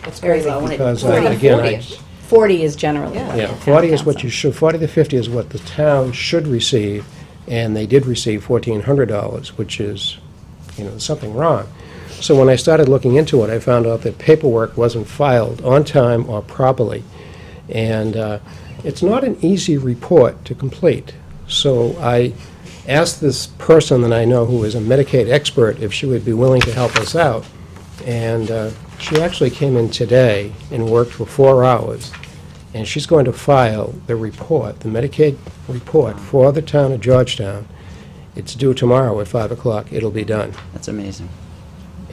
It's very low. when it- Because, 40 again, 40 is generally. Yeah. what Yeah, the town 40 is what counts you on. should, 40 to 50 is what the town should receive, and they did receive $1,400, which is, something wrong. So when I started looking into it, I found out that paperwork wasn't filed on time or properly. And it's not an easy report to complete. So I asked this person that I know who is a Medicaid expert if she would be willing to help us out. And she actually came in today and worked for 4 hours. And she's going to file the report, the Medicaid report for the town of Georgetown. It's due tomorrow at 5 o'clock. It'll be done. That's amazing.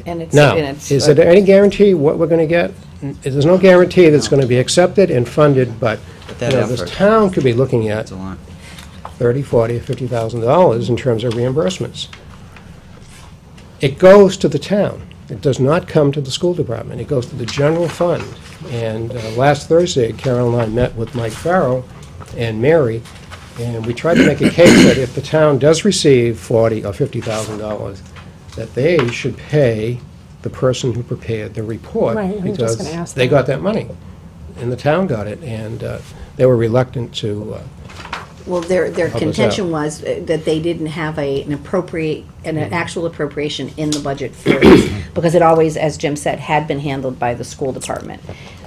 And it's, Now, and it's, is there any guarantee what we're going to get? There's no guarantee that it's going to be accepted and funded, but that this effort. town could be looking at That's a lot. $30,000, $40,000, $50,000 in terms of reimbursements. It goes to the town. It does not come to the school department. It goes to the general fund. And last Thursday, Carol and I met with Mike Farrow and Mary, and we tried to make a case that if the town does receive $40,000 or $50,000, that they should pay the person who prepared the report. Right, I'm just because gonna ask they that. got that money, and the town got it, and they were reluctant to well, their us contention was that they didn't have an actual appropriation in the budget for this, because it always, as Jim said, had been handled by the school department.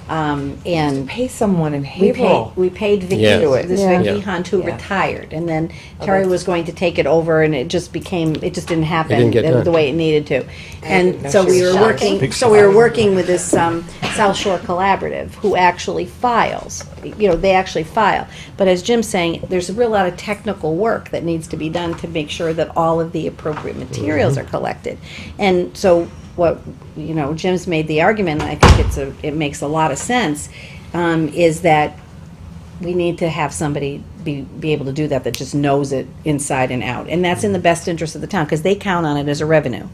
And Pay someone in we Haverhill. paid Vicky, Yeah. this Yeah. Vicky Yeah. Hunt, who Yeah. retired, and then Oh, Terry that's- was going to take it over, and it just didn't happen didn't get the done. way it needed to. didn't know And so she we was were shocking. working with this South Shore Collaborative, who actually files. They actually file. But as Jim's saying, there's a real lot of technical work that needs to be done to make sure that all of the appropriate materials are collected. And so what, Jim's made the argument, and I think it makes a lot of sense, is that we need to have somebody be able to do that just knows it inside and out. And that's in the best interest of the town, because they count on it as a revenue.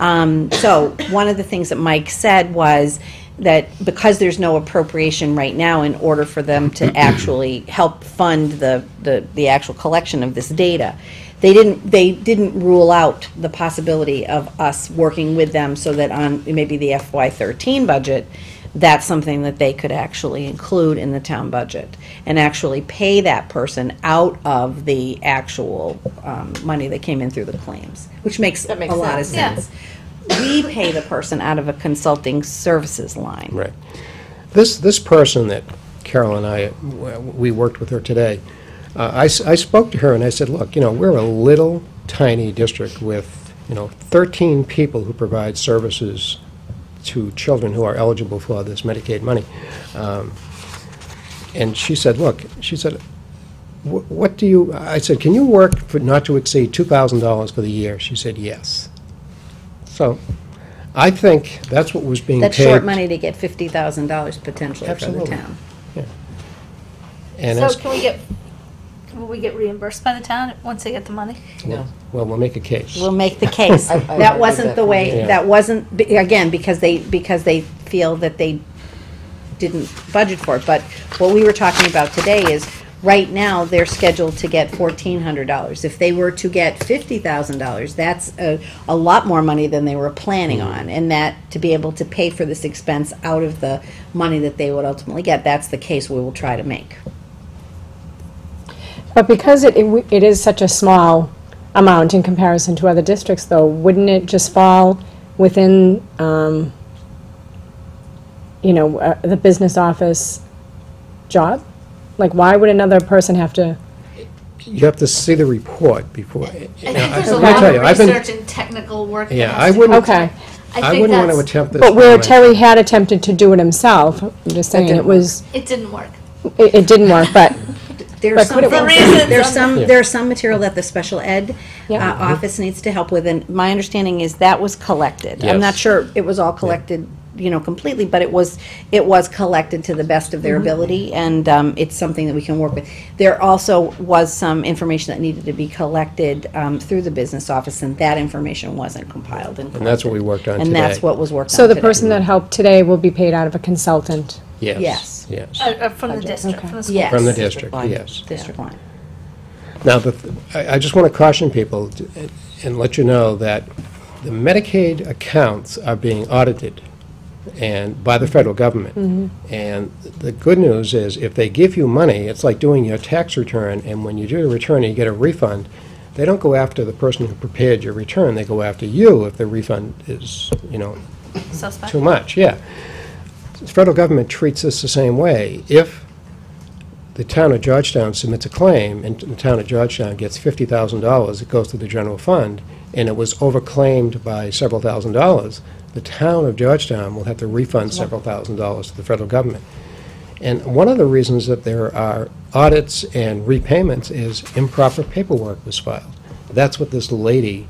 So one of the things that Mike said was that because there's no appropriation right now in order for them to actually help fund the actual collection of this data, they didn't rule out the possibility of us working with them so that on maybe the FY13 budget, that's something that they could actually include in the town budget and actually pay that person out of the actual money that came in through the claims, which makes a lot of sense. We pay the person out of a consulting services line. Right. This person that Carol and I, we worked with her today, I spoke to her and I said, look, we're a little tiny district with, 13 people who provide services to children who are eligible for this Medicaid money. And she said, what do you, I said, can you work for not to exceed $2,000 for the year? She said, yes. So I think that's what was being paid. That's short money to get $50,000 potentially Absolutely. for the town. Yeah. And So as, will we get reimbursed by the town once they get the money? No. well, we'll make a case. We'll make the case. I That did wasn't that the for way, me. that wasn't, again, because they feel that they didn't budget for it. But what we were talking about today is, right now, they're scheduled to get $1,400. If they were to get $50,000, that's a lot more money than they were planning on. And that, to be able to pay for this expense out of the money that they would ultimately get, that's the case we will try to make. But because it is such a small amount in comparison to other districts, though, wouldn't it just fall within, the business office job? Like, why would another person have to? You have to see the report before. I think there's a I'm gonna lot tell of you, I've been- research and technical work. Yeah, that I has to wouldn't- go into Okay. it. I think wouldn't want to that's- attempt this. But where on my- Terry had attempted to do it himself, I'm just saying, it was, It didn't work. it didn't work, but, There's But some could it things, work? there's some material that the special ed Yeah. office needs to help with, and my understanding is that was collected. I'm not Yes. sure it was all collected, completely, but it was collected to the best of their ability, and it's something that we can work with. There also was some information that needed to be collected through the business office, and that information wasn't compiled. And that's what we worked on today. And that's what was worked on so the today. person that helped today will be paid out of a consultant. Yes. Yes. Yes. From the Budget, district, okay. from the school. Yes. From the District district, line. yes. District line. Now, I just want to caution people and let you know that the Medicaid accounts are being audited and by the federal government. And the good news is, if they give you money, it's like doing your tax return, and when you do the return and you get a refund, they don't go after the person who prepared your return, they go after you if the refund is, Suspect. too much, yeah. The federal government treats this the same way. If the town of Georgetown submits a claim, and the town of Georgetown gets $50,000, it goes to the general fund, and it was overclaimed by several $1,000s, the town of Georgetown will have to refund several $1,000s to the federal government. And one of the reasons that there are audits and repayments is improper paperwork was filed. That's what this lady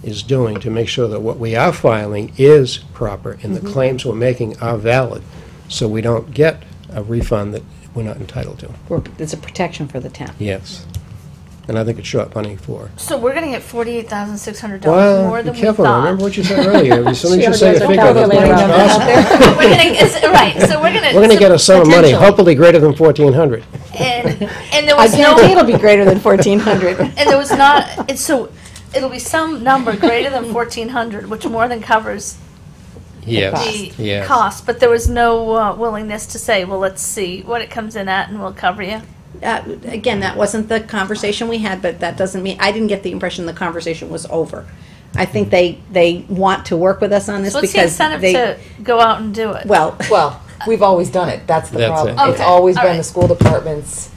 is doing, to make sure that what we are filing is proper and the claims we're making are valid, so we don't get a refund that we're not entitled to. It's a protection for the town. Yes. And I think it's short money for. So we're gonna get $48,600 Well, more be than we careful, thought. remember what you said earlier. As soon as She you say a already figure, has a that's what calculator it's out there. cost. We're gonna, right, so we're gonna. We're going to get a sum of money, Potentially. hopefully greater than 1,400. And there I was guarantee no, it'll be greater than 1,400. and there was not, it's so, it'll be some number greater than 1,400, which more than covers Yes, the yes. cost, but there was no willingness to say, well, let's see what it comes in at and we'll cover you. Again, that wasn't the conversation we had, but that doesn't mean, I didn't get the impression the conversation was over. I think they want to work with us on this So what's the because incentive they, to go out and do it? well, Well, We've always done it, that's the That's problem. it. It's Okay, always all been right. the school department's,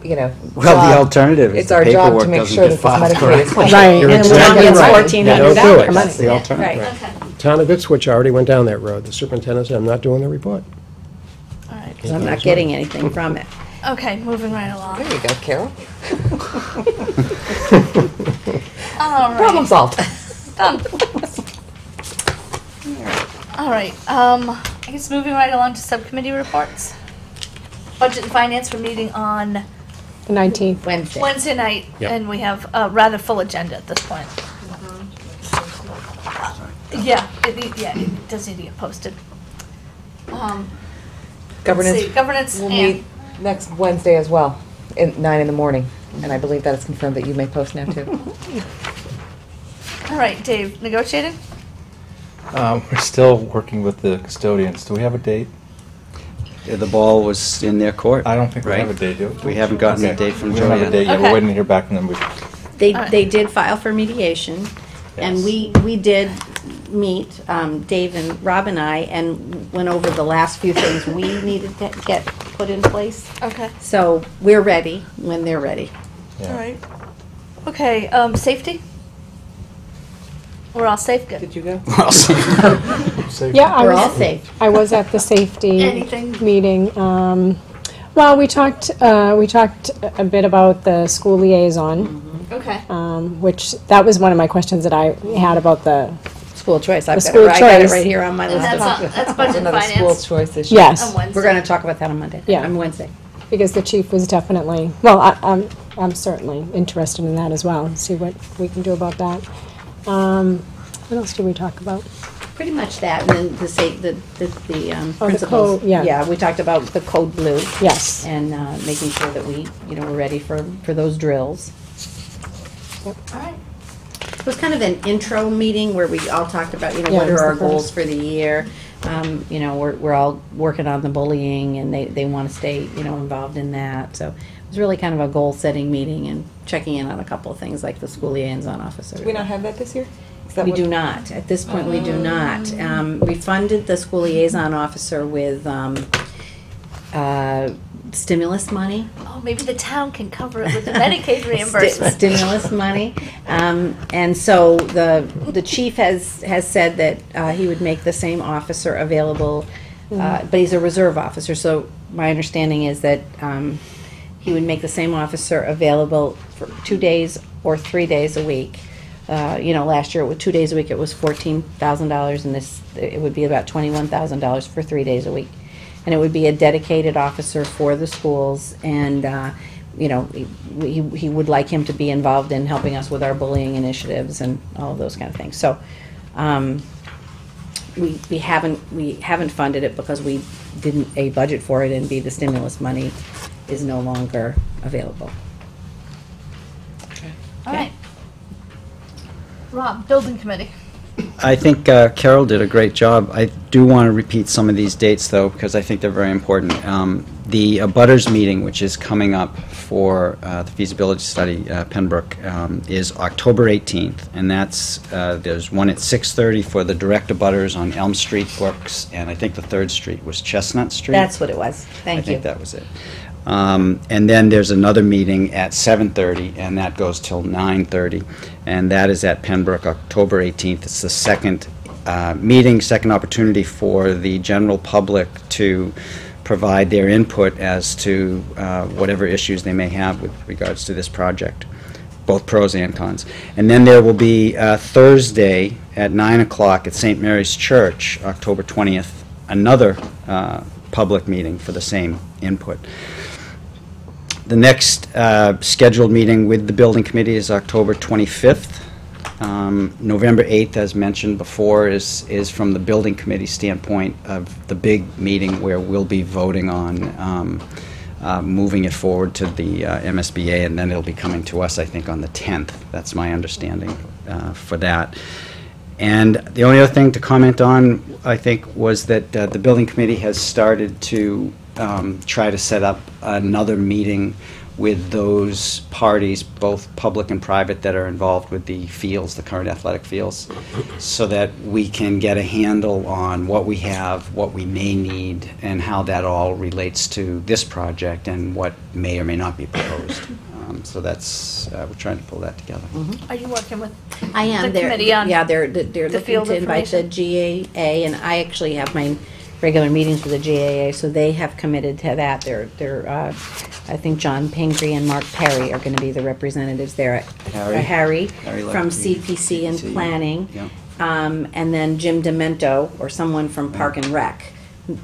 Well, the job. alternative is It's the our job to paperwork make doesn't sure get that this filed Medicaid is. correctly. Right. You're And the exactly town gets right. $1,400. You don't do it. That's the alternative. Right. Okay, Town of Ipswich already went down that road. The superintendent said, I'm not doing the report. all right. 'Cause I'm not getting anything from it. Okay, moving right along. There you go, Carol. All right. Problem solved. Done. All right, I guess moving right along to subcommittee reports. Budget and Finance, we're meeting on The 19th. Wednesday. Wednesday night, Yep. and we have a rather full agenda at this point. Yeah, it does need to get posted. Let's Governance. see, Governance We'll and, meet next Wednesday as well, at 9 in the morning. And I believe that is confirmed that you may post now too. all right, Dave, negotiating? We're still working with the custodians. Do we have a date? The ball was in their court. I don't think we right? have a date, do we? We haven't gotten a Okay. date from We don't have a Joanne. date yet. Okay. We're waiting to hear back from them. They did file for mediation, and Yes. we did meet, Dave and Rob and I, and went over the last few things we needed to get put in place. Okay, So we're ready when they're ready. Yeah. all right. Okay, safety? We're all safe, good. Did you go? Yeah, I We're was, all safe. I was at the safety Anything? meeting. Well, we talked a bit about the school liaison, Okay. which, that was one of my questions that I had about the, School choice, I've The got school it, I got it choice. right here on my And list. that's budget and Another school finance choice issue. yes, on Wednesday. We're gonna talk about that on Monday. Yeah. On Wednesday. because the chief was definitely, well, I'm certainly interested in that as well, see what we can do about that. What else did we talk about? Pretty much that, and then the principals. code, yeah. Yeah, we talked about the code blue. Yes. And making sure that we, we're ready for those drills. All right. It was kind of an intro meeting where we all talked about, Yeah, what it was are our the goals first. for the year. We're all working on the bullying, and they want to stay, involved in that. So it was really kind of a goal-setting meeting and checking in on a couple of things like the school liaison officer. Do we not have that this year? Is that We what- do not. At this point, we do not. We funded the school liaison officer with stimulus money. Oh, maybe the town can cover it with the Medicaid reimbursement. Stimulus money. And so the chief has said that he would make the same officer available, but he's a reserve officer, so my understanding is that he would make the same officer available for 2 days or 3 days a week. Last year, 2 days a week, it was $14,000, and it would be about $21,000 for 3 days a week. And it would be a dedicated officer for the schools, and, he would like him to be involved in helping us with our bullying initiatives and all of those kind of things. So, we haven't funded it because we didn't, A, budget for it, and B, the stimulus money is no longer available. All right. Rob, building committee. I think Carol did a great job. I do want to repeat some of these dates, though, because I think they're very important. The Butters meeting, which is coming up for the feasibility study, Pembroke, is October 18th, and that's, there's one at 6:30 for the direct abutters on Elm Street, Brooks, and I think the 3rd Street was Chestnut Street. That's what it was. Thank you. I think that was it. And then there's another meeting at 7:30, and that goes till 9:30, and that is at Pembroke, October 18th. It's the second meeting, second opportunity for the general public to provide their input as to whatever issues they may have with regards to this project, both pros and cons. And then there will be Thursday at 9 o'clock at St. Mary's Church, October 20th, another public meeting for the same input. The next scheduled meeting with the building committee is October 25th. November 8th, as mentioned before, is from the building committee standpoint of the big meeting where we'll be voting on moving it forward to the MSBA, and then it'll be coming to us, I think, on the 10th. That's my understanding for that. And the only other thing to comment on, I think, was that the building committee has started to try to set up another meeting with those parties, both public and private, that are involved with the fields, the current athletic fields, so that we can get a handle on what we have, what we may need, and how that all relates to this project and what may or may not be proposed. So that's, we're trying to pull that together. Are you working with I am. the committee on? Yeah, they're the looking field to invite the information? GAA, and I actually have my regular meetings with the GAA, so they have committed to that. I think John Pingree and Mark Perry are going to be the representatives there. Harry from CPC and CPC, Planning, yeah. and then Jim Demento or someone from Park and Rec.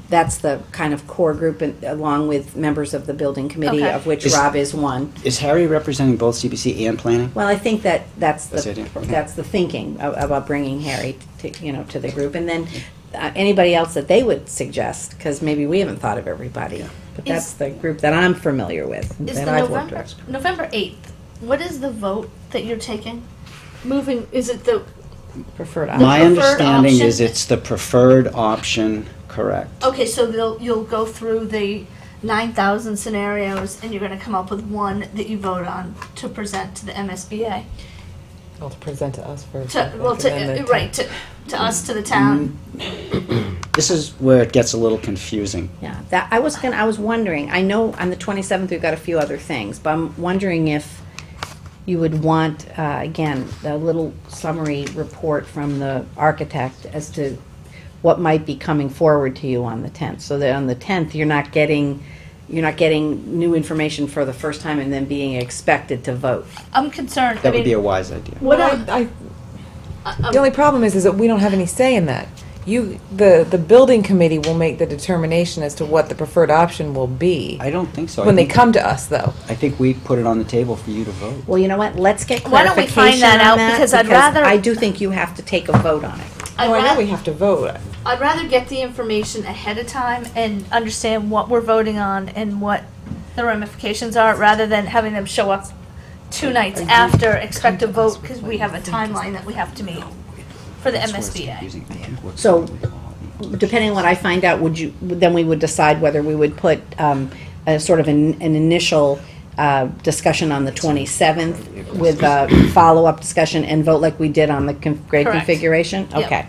That's the kind of core group, along with members of the building committee, Okay. of which Is- Rob is one. Is Harry representing both CPC and planning? Well, I think that's That's the, the idea, okay. that's the thinking about bringing Harry to the group. And then anybody else that they would suggest, because maybe we haven't thought of everybody. Yeah. But that's the group that I'm familiar with, Is that the I've worked November, with. November 8th, what is the vote that you're taking? Moving, is it the, Preferred My option. preferred understanding is option? it's the preferred option, correct. okay, so you'll go through the 9,000 scenarios and you're gonna come up with one that you vote on to present to the MSBA? Well, to present to us first. Right, to us, to the town? This is where it gets a little confusing. Yeah, that, I was wondering, I know on the 27th we've got a few other things, but I'm wondering if you would want, again, a little summary report from the architect as to what might be coming forward to you on the 10th, so that on the 10th, you're not getting new information for the first time and then being expected to vote. I'm concerned, That would be a wise idea. what The only problem is that we don't have any say in that. The building committee will make the determination as to what the preferred option will be. I don't think so. I When they think- come to us, though. I think we put it on the table for you to vote. Well, you know what, let's get Why don't we clarification find that on out, that, because I'd rather- I do think you have to take a vote on it. I'd Oh, I know rather- we have to vote. I'd rather get the information ahead of time and understand what we're voting on and what the ramifications are, rather than having them show up 2 nights after, expect a vote, because we have a timeline that we have to meet for the That's where it's MSBA. confusing. I think what's So, going on. depending on what I find out, then we would decide whether we would put a sort of an initial discussion on the 27th with a follow-up discussion and vote like we did on the grade Correct. configuration? Yep. Okay.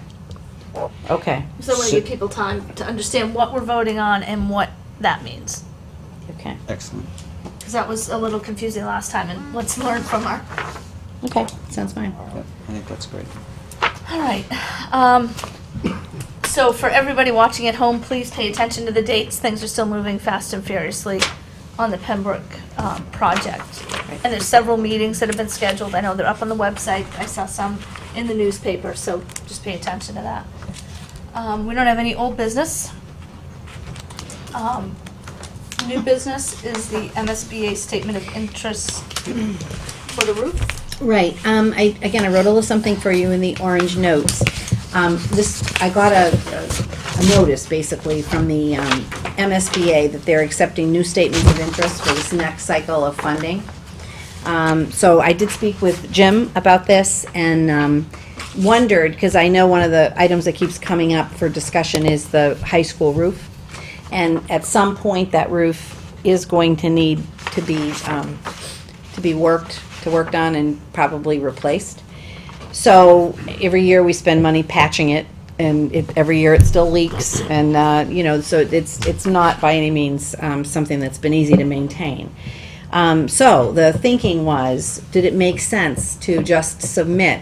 Okay, So I want to give people time to understand what we're voting on and what that means. okay, Excellent. Because that was a little confusing last time, and let's learn from our. okay, sounds fine. Yep, I think that's great. All right. So for everybody watching at home, please pay attention to the dates. Things are still moving fast and furiously on the Pembroke project. And there's several meetings that have been scheduled. I know they're up on the website. I saw some in the newspaper, so just pay attention to that. We don't have any old business. New business is the MSBA statement of interest for the roof. Right, I wrote a little something for you in the orange notes. I got a notice, basically, from the MSBA that they're accepting new statements of interest for this next cycle of funding. So I did speak with Jim about this and wondered, because I know one of the items that keeps coming up for discussion is the high school roof. And at some point, that roof is going to need to be worked on and probably replaced. So every year we spend money patching it, and every year it still leaks, and so it's not by any means something that's been easy to maintain. So the thinking was, did it make sense to just submit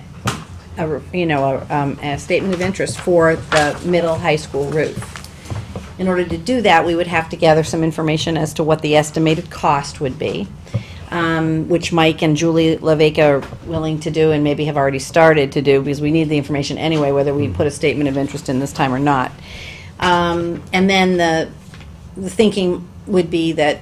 a statement of interest for the middle high school roof? In order to do that, we would have to gather some information as to what the estimated cost would be, which Mike and Julie LaVeca are willing to do and maybe have already started to do, because we need the information anyway, whether we put a statement of interest in this time or not. And then the thinking would be that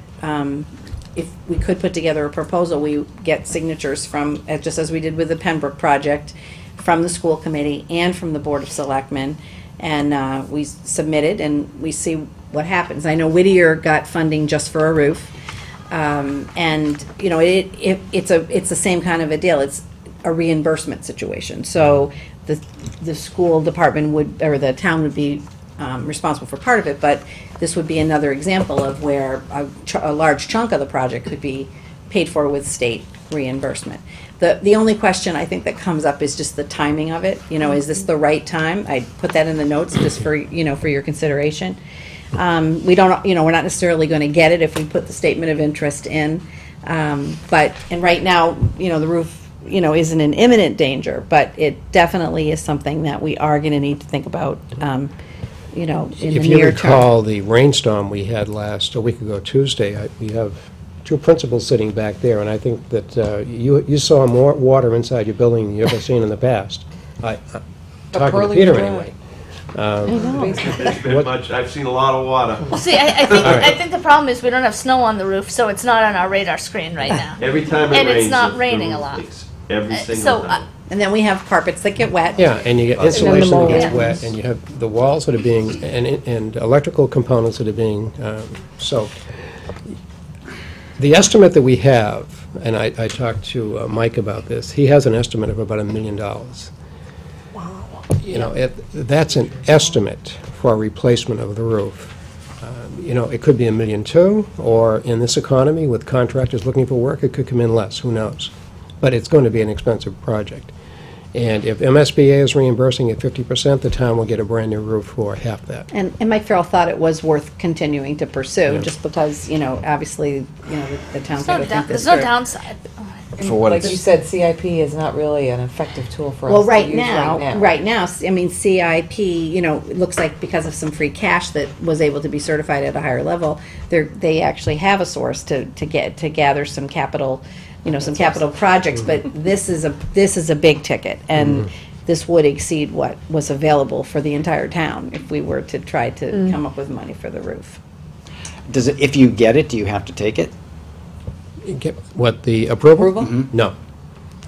if we could put together a proposal, we get signatures from, just as we did with the Pembroke project, from the school committee and from the Board of Selectmen, and we submit it and we see what happens. I know Whittier got funding just for a roof, and it's the same kind of a deal. It's a reimbursement situation. So the school department would, or the town would be responsible for part of it, but this would be another example of where a large chunk of the project could be paid for with state reimbursement. The only question I think that comes up is just the timing of it. You know, is this the right time? I put that in the notes just for, you know, for your consideration. We don't, you know, we're not necessarily going to get it if we put the statement of interest in. And right now, you know, the roof, you know, isn't in imminent danger, but it definitely is something that we are going to need to think about, you know, in the If you near term. recall the rainstorm we had a week ago Tuesday, we have two principals sitting back there, and I think that you saw more water inside your building than you've ever seen in the past. Talking to Peter anyway. It's been much, I've seen a lot of water. Well, see, I think the problem is we don't have snow on the roof, so it's not on our radar screen right now. Every time it And rains. it's not the raining a roof lot. leaks. Every So, single time. And then we have carpets that get wet. Yeah, and you get insulation that mold. gets wet, and you have the walls that are being, and electrical components that are being soaked. The estimate that we have, and I talked to Mike about this, he has an estimate of about $1 million. Wow. You know, that's an estimate for a replacement of the roof. You know, it could be $1.2 million, or in this economy with contractors looking for work, it could come in less, who knows? But it's going to be an expensive project. And if MSBA is reimbursing at 50%, the town will get a brand-new roof for half that. And Mike Farrell thought it was worth continuing to pursue, Yeah. just because, you know, obviously, you know, the town's got to think this There's no through. downside. For what Like it's- you said, CIP is not really an effective tool for us Well, to right use now, I mean, CIP, you know, it looks like because of some free cash that was able to be certified at a higher level, they actually have a source to gather some capital, you know, some capital projects, but this is a big ticket, and this would exceed what was available for the entire town if we were to try to come up with money for the roof. Does it, if you get it, do you have to take it? Get what, the approval? Approval? No,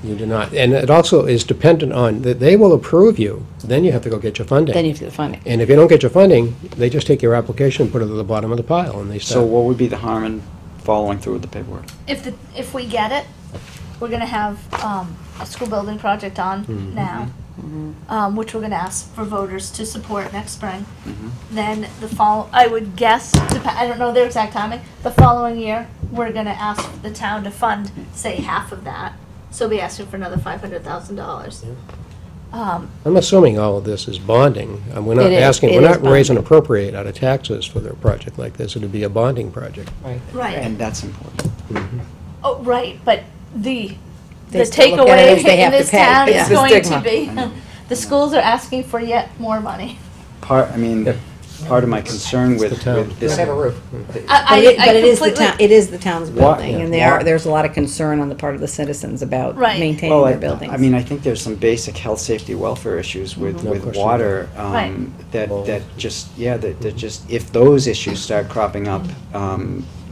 you do not. And it also is dependent on, that they will approve you, then you have to go get your funding. Then you have to fund it. And if you don't get your funding, they just take your application and put it at the bottom of the pile, and they So start. what would be the harm in following through with the paperwork? If we get it, we're gonna have a school building project on now, which we're gonna ask for voters to support next spring. Then I would guess, I don't know their exact timing, the following year, we're gonna ask the town to fund, say, half of that. So we'll be asking for another $500,000. I'm assuming all of this is bonding. We're not It is. asking, It we're is not raising bonding. appropriate out of taxes for a project like this. It would be a bonding project. Right. And that's important. Oh, right, but the They still look at it takeaway as they in have to this pay. town Yeah. is The going to stigma. be, the schools are asking for yet more money. Part of my concern with town. this. Have a roof. But it is the town, it is the town's Why- building, and why- there's a lot of concern on the part of the citizens about Right. maintaining Well, their buildings. I mean, I think there's some basic health, safety, welfare issues with, No with question. water, Right. that just, if those issues start cropping up,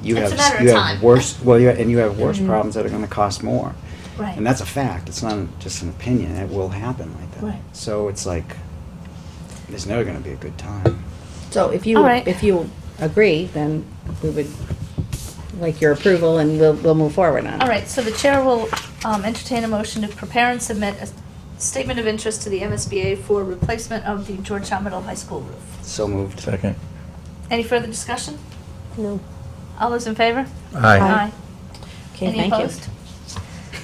you It's have, a matter of you time. have worse, and you have worse problems that are gonna cost more. Right. And that's a fact, it's not just an opinion, it will happen like that. Right. So it's like, there's never gonna be a good time. So if All right. you agree, then we would like your approval, and we'll move forward on it. All right, so the chair will entertain a motion to prepare and submit a statement of interest to the MSBA for replacement of the Georgetown Middle High School roof. So moved. Second. Any further discussion? No. All those in favor? Aye. Okay, Any thank you. opposed?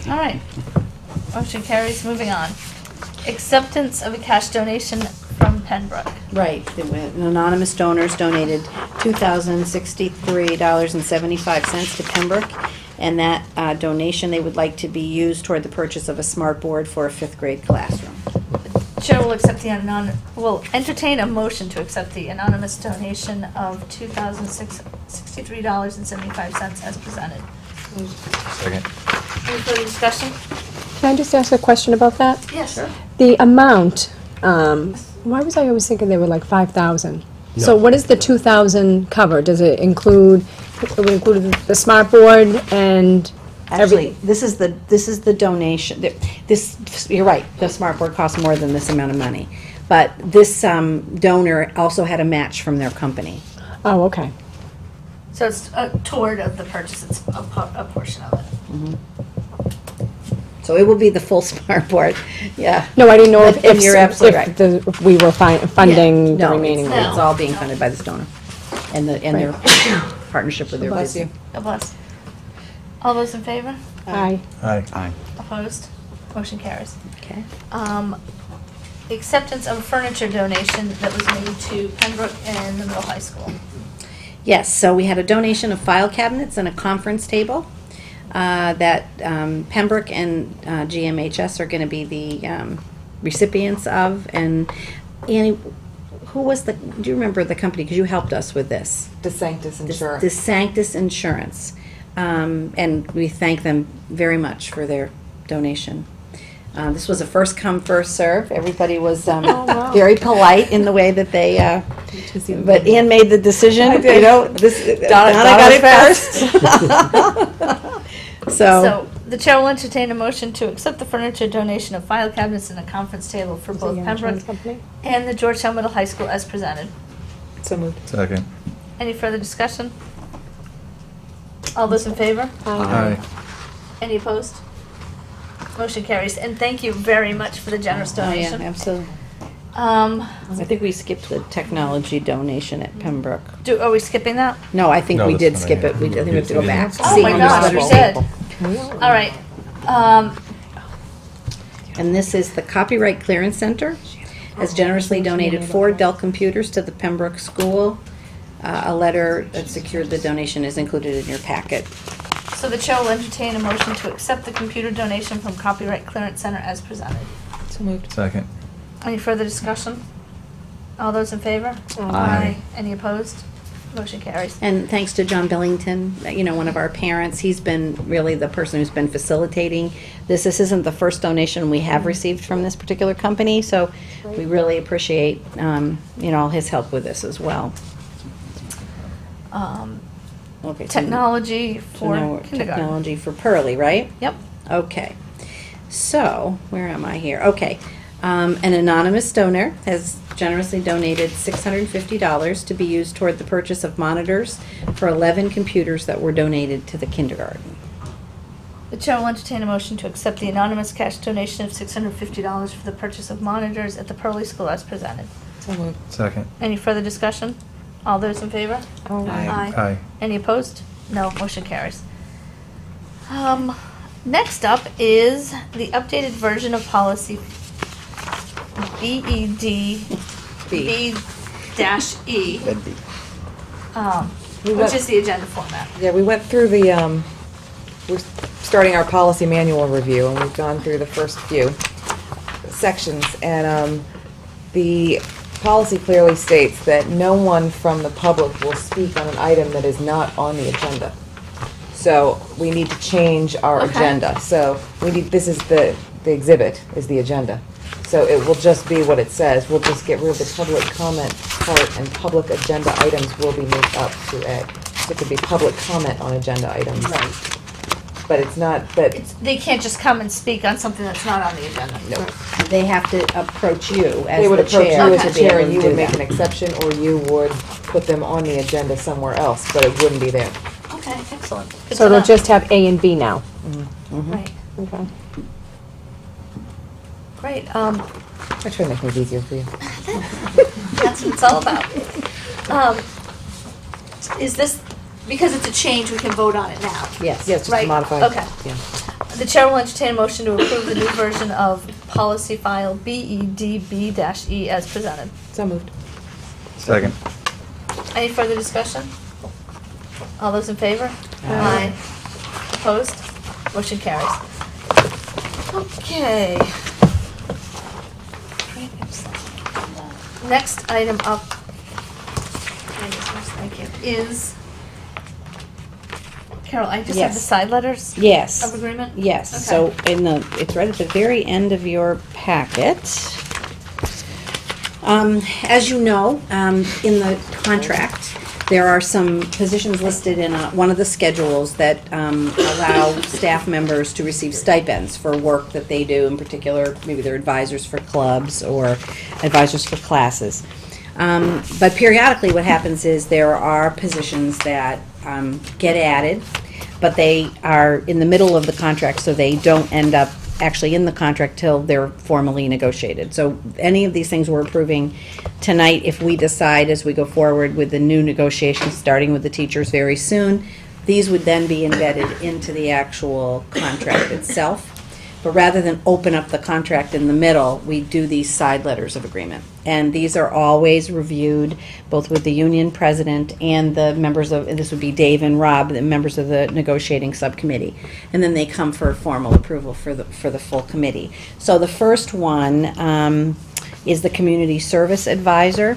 All right. Motion carries. Moving on. Acceptance of a cash donation from Pembroke. Right, anonymous donors donated $2,063.75 to Pembroke, and that donation they would like to be used toward the purchase of a smart board for a fifth grade classroom. Chair will will entertain a motion to accept the anonymous donation of $2,063.75 as presented. Second. Any further discussion? Can I just ask a question about that? Yes. The amount, why was I always thinking they were like 5,000? So No. what does the 2,000 cover? Does it include the smart board and Actually, this is the donation, you're right, the smart board costs more than this amount of money. But this donor also had a match from their company. Oh, okay. So it's toward of the purchase, it's a portion of it. So it will be the full smart board, yeah. No, I didn't know But- and you're absolutely right. if we were funding the No, remaining it's- ones. it's all being funded by this donor and their partnership with their Bless business. you. God bless. All those in favor? Aye. Aye. Aye. Opposed? Motion carries. Okay. Acceptance of furniture donation that was made to Pembroke and the middle high school. Yes, so we had a donation of file cabinets and a conference table that Pembroke and GMHS are going to be the recipients of. And Annie, who was do you remember the company? Because you helped us with this. DeSanctis Insurance. DeSanctis Insurance. And we thank them very much for their donation. This was a first come, first serve. Everybody was very polite in the way that they, but Ann made the decision. I did. You know, Donna got it first. So the chair will entertain a motion to accept the furniture donation of file cabinets and a conference table for both Pembroke and the Georgetown Middle High School as presented. So moved. Second. Any further discussion? All those in favor? Aye. Any opposed? Motion carries. And thank you very much for the generous donation. Yeah, absolutely. I I think we skipped the technology donation at Pembroke. Are we skipping that? No, I think No, we that's did fine. skip it. I think we have to go back. Oh See my on gosh, the we table. did. All right. And this is the Copyright Clearance Center has generously donated 4 Dell computers to the Pembroke School. A letter that secured the donation is included in your packet. So the chair will entertain a motion to accept the computer donation from Copyright Clearance Center as presented. So moved. Second. Any further discussion? All those in favor? Aye. Any opposed? Motion carries. And thanks to John Billington, you know, one of our parents, he's been really the person who's been facilitating this. This isn't the first donation we have received from this particular company, so we really appreciate, you know, all his help with this as well. Okay, so Technology for now kindergarten. technology for Pearly, right? Yep. Okay. So, where am I here? Okay. An anonymous donor has generously donated $650 to be used toward the purchase of monitors for 11 computers that were donated to the kindergarten. The chair will entertain a motion to accept the anonymous cash donation of $650 for the purchase of monitors at the Pearly School as presented. So moved. Second. Any further discussion? All those in favor? Aye. Aye. Any opposed? No, motion carries. Next up is the updated version of policy BED B-E, That'd be- which is the agenda format. Yeah, we went through the, we're starting our policy manual review, and we've gone through the first few sections, and the policy clearly states that no one from the public will speak on an item that is not on the agenda. So we need to change our Okay. agenda. So we need, this is the exhibit, is the agenda. So it will just be what it says. We'll just get rid of the public comment part, and public agenda items will be moved up to A. So it could be public comment on agenda items. Right. But it's not, but, They can't just come and speak on something that's not on the agenda. no. They have to approach you as They would the approach you chair as to the be chair, able and to you do would make that. an exception, or you would put them on the agenda somewhere else, but it wouldn't be there. Okay, excellent. Good So to it'll know. just have A and B now. Right, Okay. great. I try to make things easier for you. That's what it's all about. Is this, because it's a change, we can vote on it now? Yes. Yes, just Right, modified. okay. Yeah. The chair will entertain a motion to approve the new version of policy file BEDB-E as presented. So moved. Second. Any further discussion? All those in favor? Aye. Opposed? Motion carries. Okay. Next item up, thank you, is, Carol, I just have the Yes. side letters Yes. of agreement? Yes, Okay. so it's right at the very end of your packet. As you know, in the contract, there are some positions listed in one of the schedules that allow staff members to receive stipends for work that they do, in particular, maybe they're advisors for clubs or advisors for classes. But periodically, what happens is there are positions that get added, but they are in the middle of the contract, so they don't end up actually in the contract till they're formally negotiated. So any of these things we're approving tonight, if we decide as we go forward with the new negotiations, starting with the teachers very soon, These would then be embedded into the actual contract itself. But rather than open up the contract in the middle, we do these side letters of agreement. And these are always reviewed both with the union president and the members of, and this would be Dave and Rob, the members of the negotiating subcommittee. And then they come for formal approval for the full committee. So the first one is the community service advisor.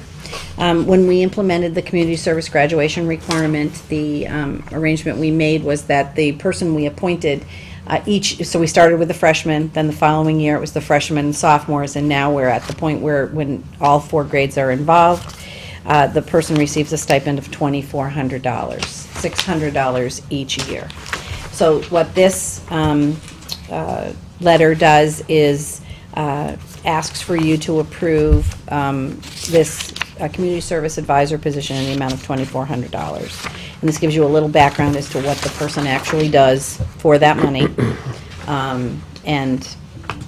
When we implemented the community service graduation requirement, the arrangement we made was that the person we appointed so we started with the freshmen, then the following year it was the freshmen and sophomores, and now we're at the point where when all 4 grades are involved, the person receives a stipend of $2,400, $600 each year. So what this letter does is asks for you to approve this community service advisor position in the amount of $2,400. And this gives you a little background as to what the person actually does for that money. And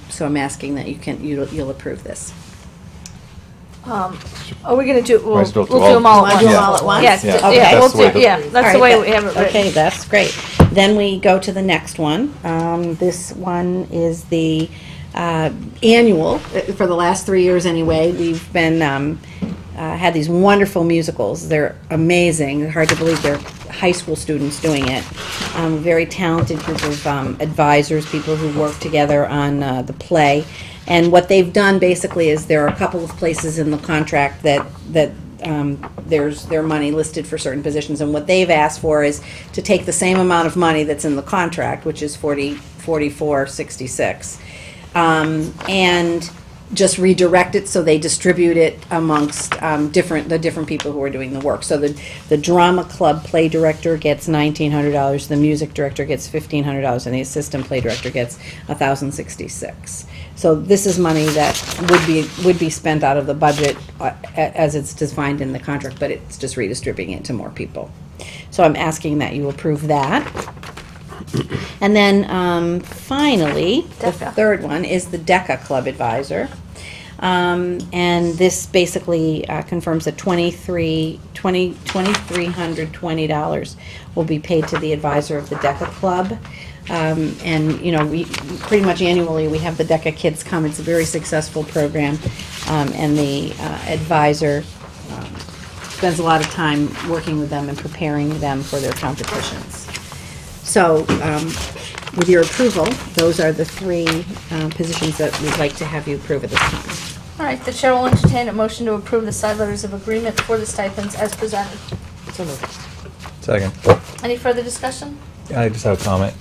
so I'm asking that you'll approve this. Are we going to do, we'll Might as do well do them all all- at do once? them all at once? Yes, Yeah. Okay. yeah, we'll That's the way do, the- yeah, that's the way we have it written. Okay, that's great. Then we go to the next one. This one is the annual, for the last 3 years anyway, we've been had these wonderful musicals. They're amazing. Hard to believe they're high school students doing it. Very talented group of advisors, people who work together on the play. And what they've done basically is there are a couple of places in the contract that there's their money listed for certain positions, and what they've asked for is to take the same amount of money that's in the contract, which is $44.66, and just redirect it so they distribute it amongst the different people who are doing the work. So the drama club play director gets $1,900, the music director gets $1,500, and the assistant play director gets $1,066. So this is money that would be spent out of the budget as it's defined in the contract, but it's just redistributing it to more people. So I'm asking that you approve that. And then finally, the third one is the DECA Club Advisor. And this basically confirms that $2,320 will be paid to the advisor of the DECA Club. And, you know, we pretty much annually we have the DECA kids come. It's a very successful program. And the advisor spends a lot of time working with them and preparing them for their competitions. So, with your approval, those are the 3 positions that we'd like to have you approve at this time. All right, the chair will entertain a motion to approve the side letters of agreement for the stipends as presented. So moved. Second. Any further discussion? I just have a comment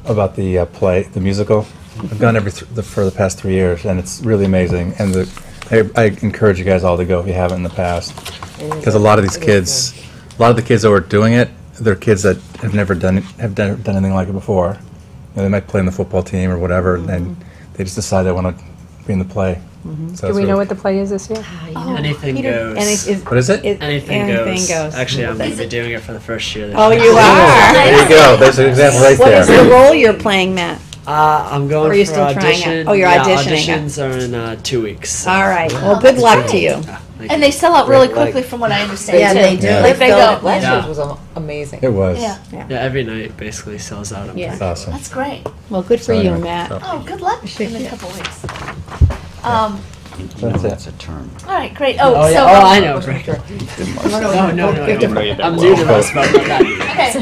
about the play, the musical. I've gone for the past 3 years, and it's really amazing. And I encourage you guys all to go if you haven't in the past, because a lot of these kids, a lot of the kids that were doing it, they're kids that have never done anything like it before. You know, they might play in the football team or whatever, and they just decide they want to be in the play. So Do we know what the play is this year? Anything goes. What is it? Anything goes. Actually, I'm going to be doing it for the first year. Oh, you are? There you go. There's an example right What there. is the role you're playing, Matt? I'm going Or are you for still trying audition. out? Oh, you're yeah, auditioning. Auditions are in 2 weeks. So. All right. Well, good luck to you. And they sell out really quickly from what I understand, Yeah, too. they do. Yeah. Like they go. Last Yeah. year's was amazing. It was. Yeah, Yeah, every night basically sells out. Yeah. It's awesome. that's great. Well, good for So you, anyway, Matt. so- Oh, good luck in a couple weeks. That's it. That's a term. All right, great. Oh, Oh, yeah. so. Oh, I know. Greg. No, no. I'm new to this, but I'm not. Okay.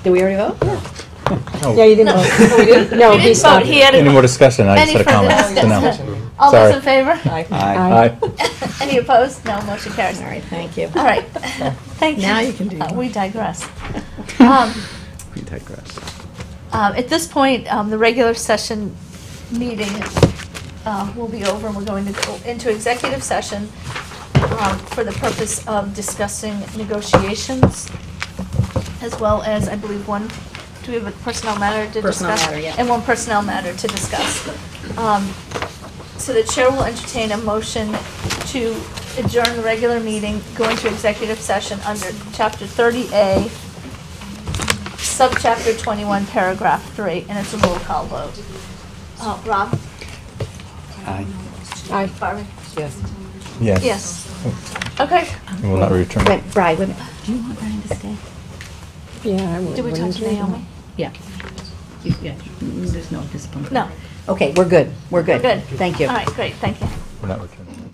Did we already vote? Yeah, you didn't vote. We didn't? No, We he didn't vote. stopped. He had Any a, more discussion? I just any had a further comment. discussion? No. All those Sorry. in favor? Aye. Aye. Any opposed? No, motion carries. All right, thank you. All right, thank you. Now you can do We digress. We digress. At this point, the regular session meeting will be over, and we're going to go into executive session for the purpose of discussing negotiations, as well as, I believe, do we have a personnel matter to discuss? Personnel matter, yeah. And one personnel matter to discuss. So the chair will entertain a motion to adjourn the regular meeting, go into executive session under Chapter 30A, Subchapter 21, Paragraph 3, and it's a roll call vote. Rob? Aye. Aye. Barbie? Yes. Yes. Yes. Okay. We will not return. Wait, Brian, wait a minute. Do you want Brian to stay? Yeah, I Did we talk wouldn't to either. Naomi? Yeah. Yeah, there's no discipline. No. Okay, we're good, we're good. Good. Thank you. All right, great, thank you. We're not looking.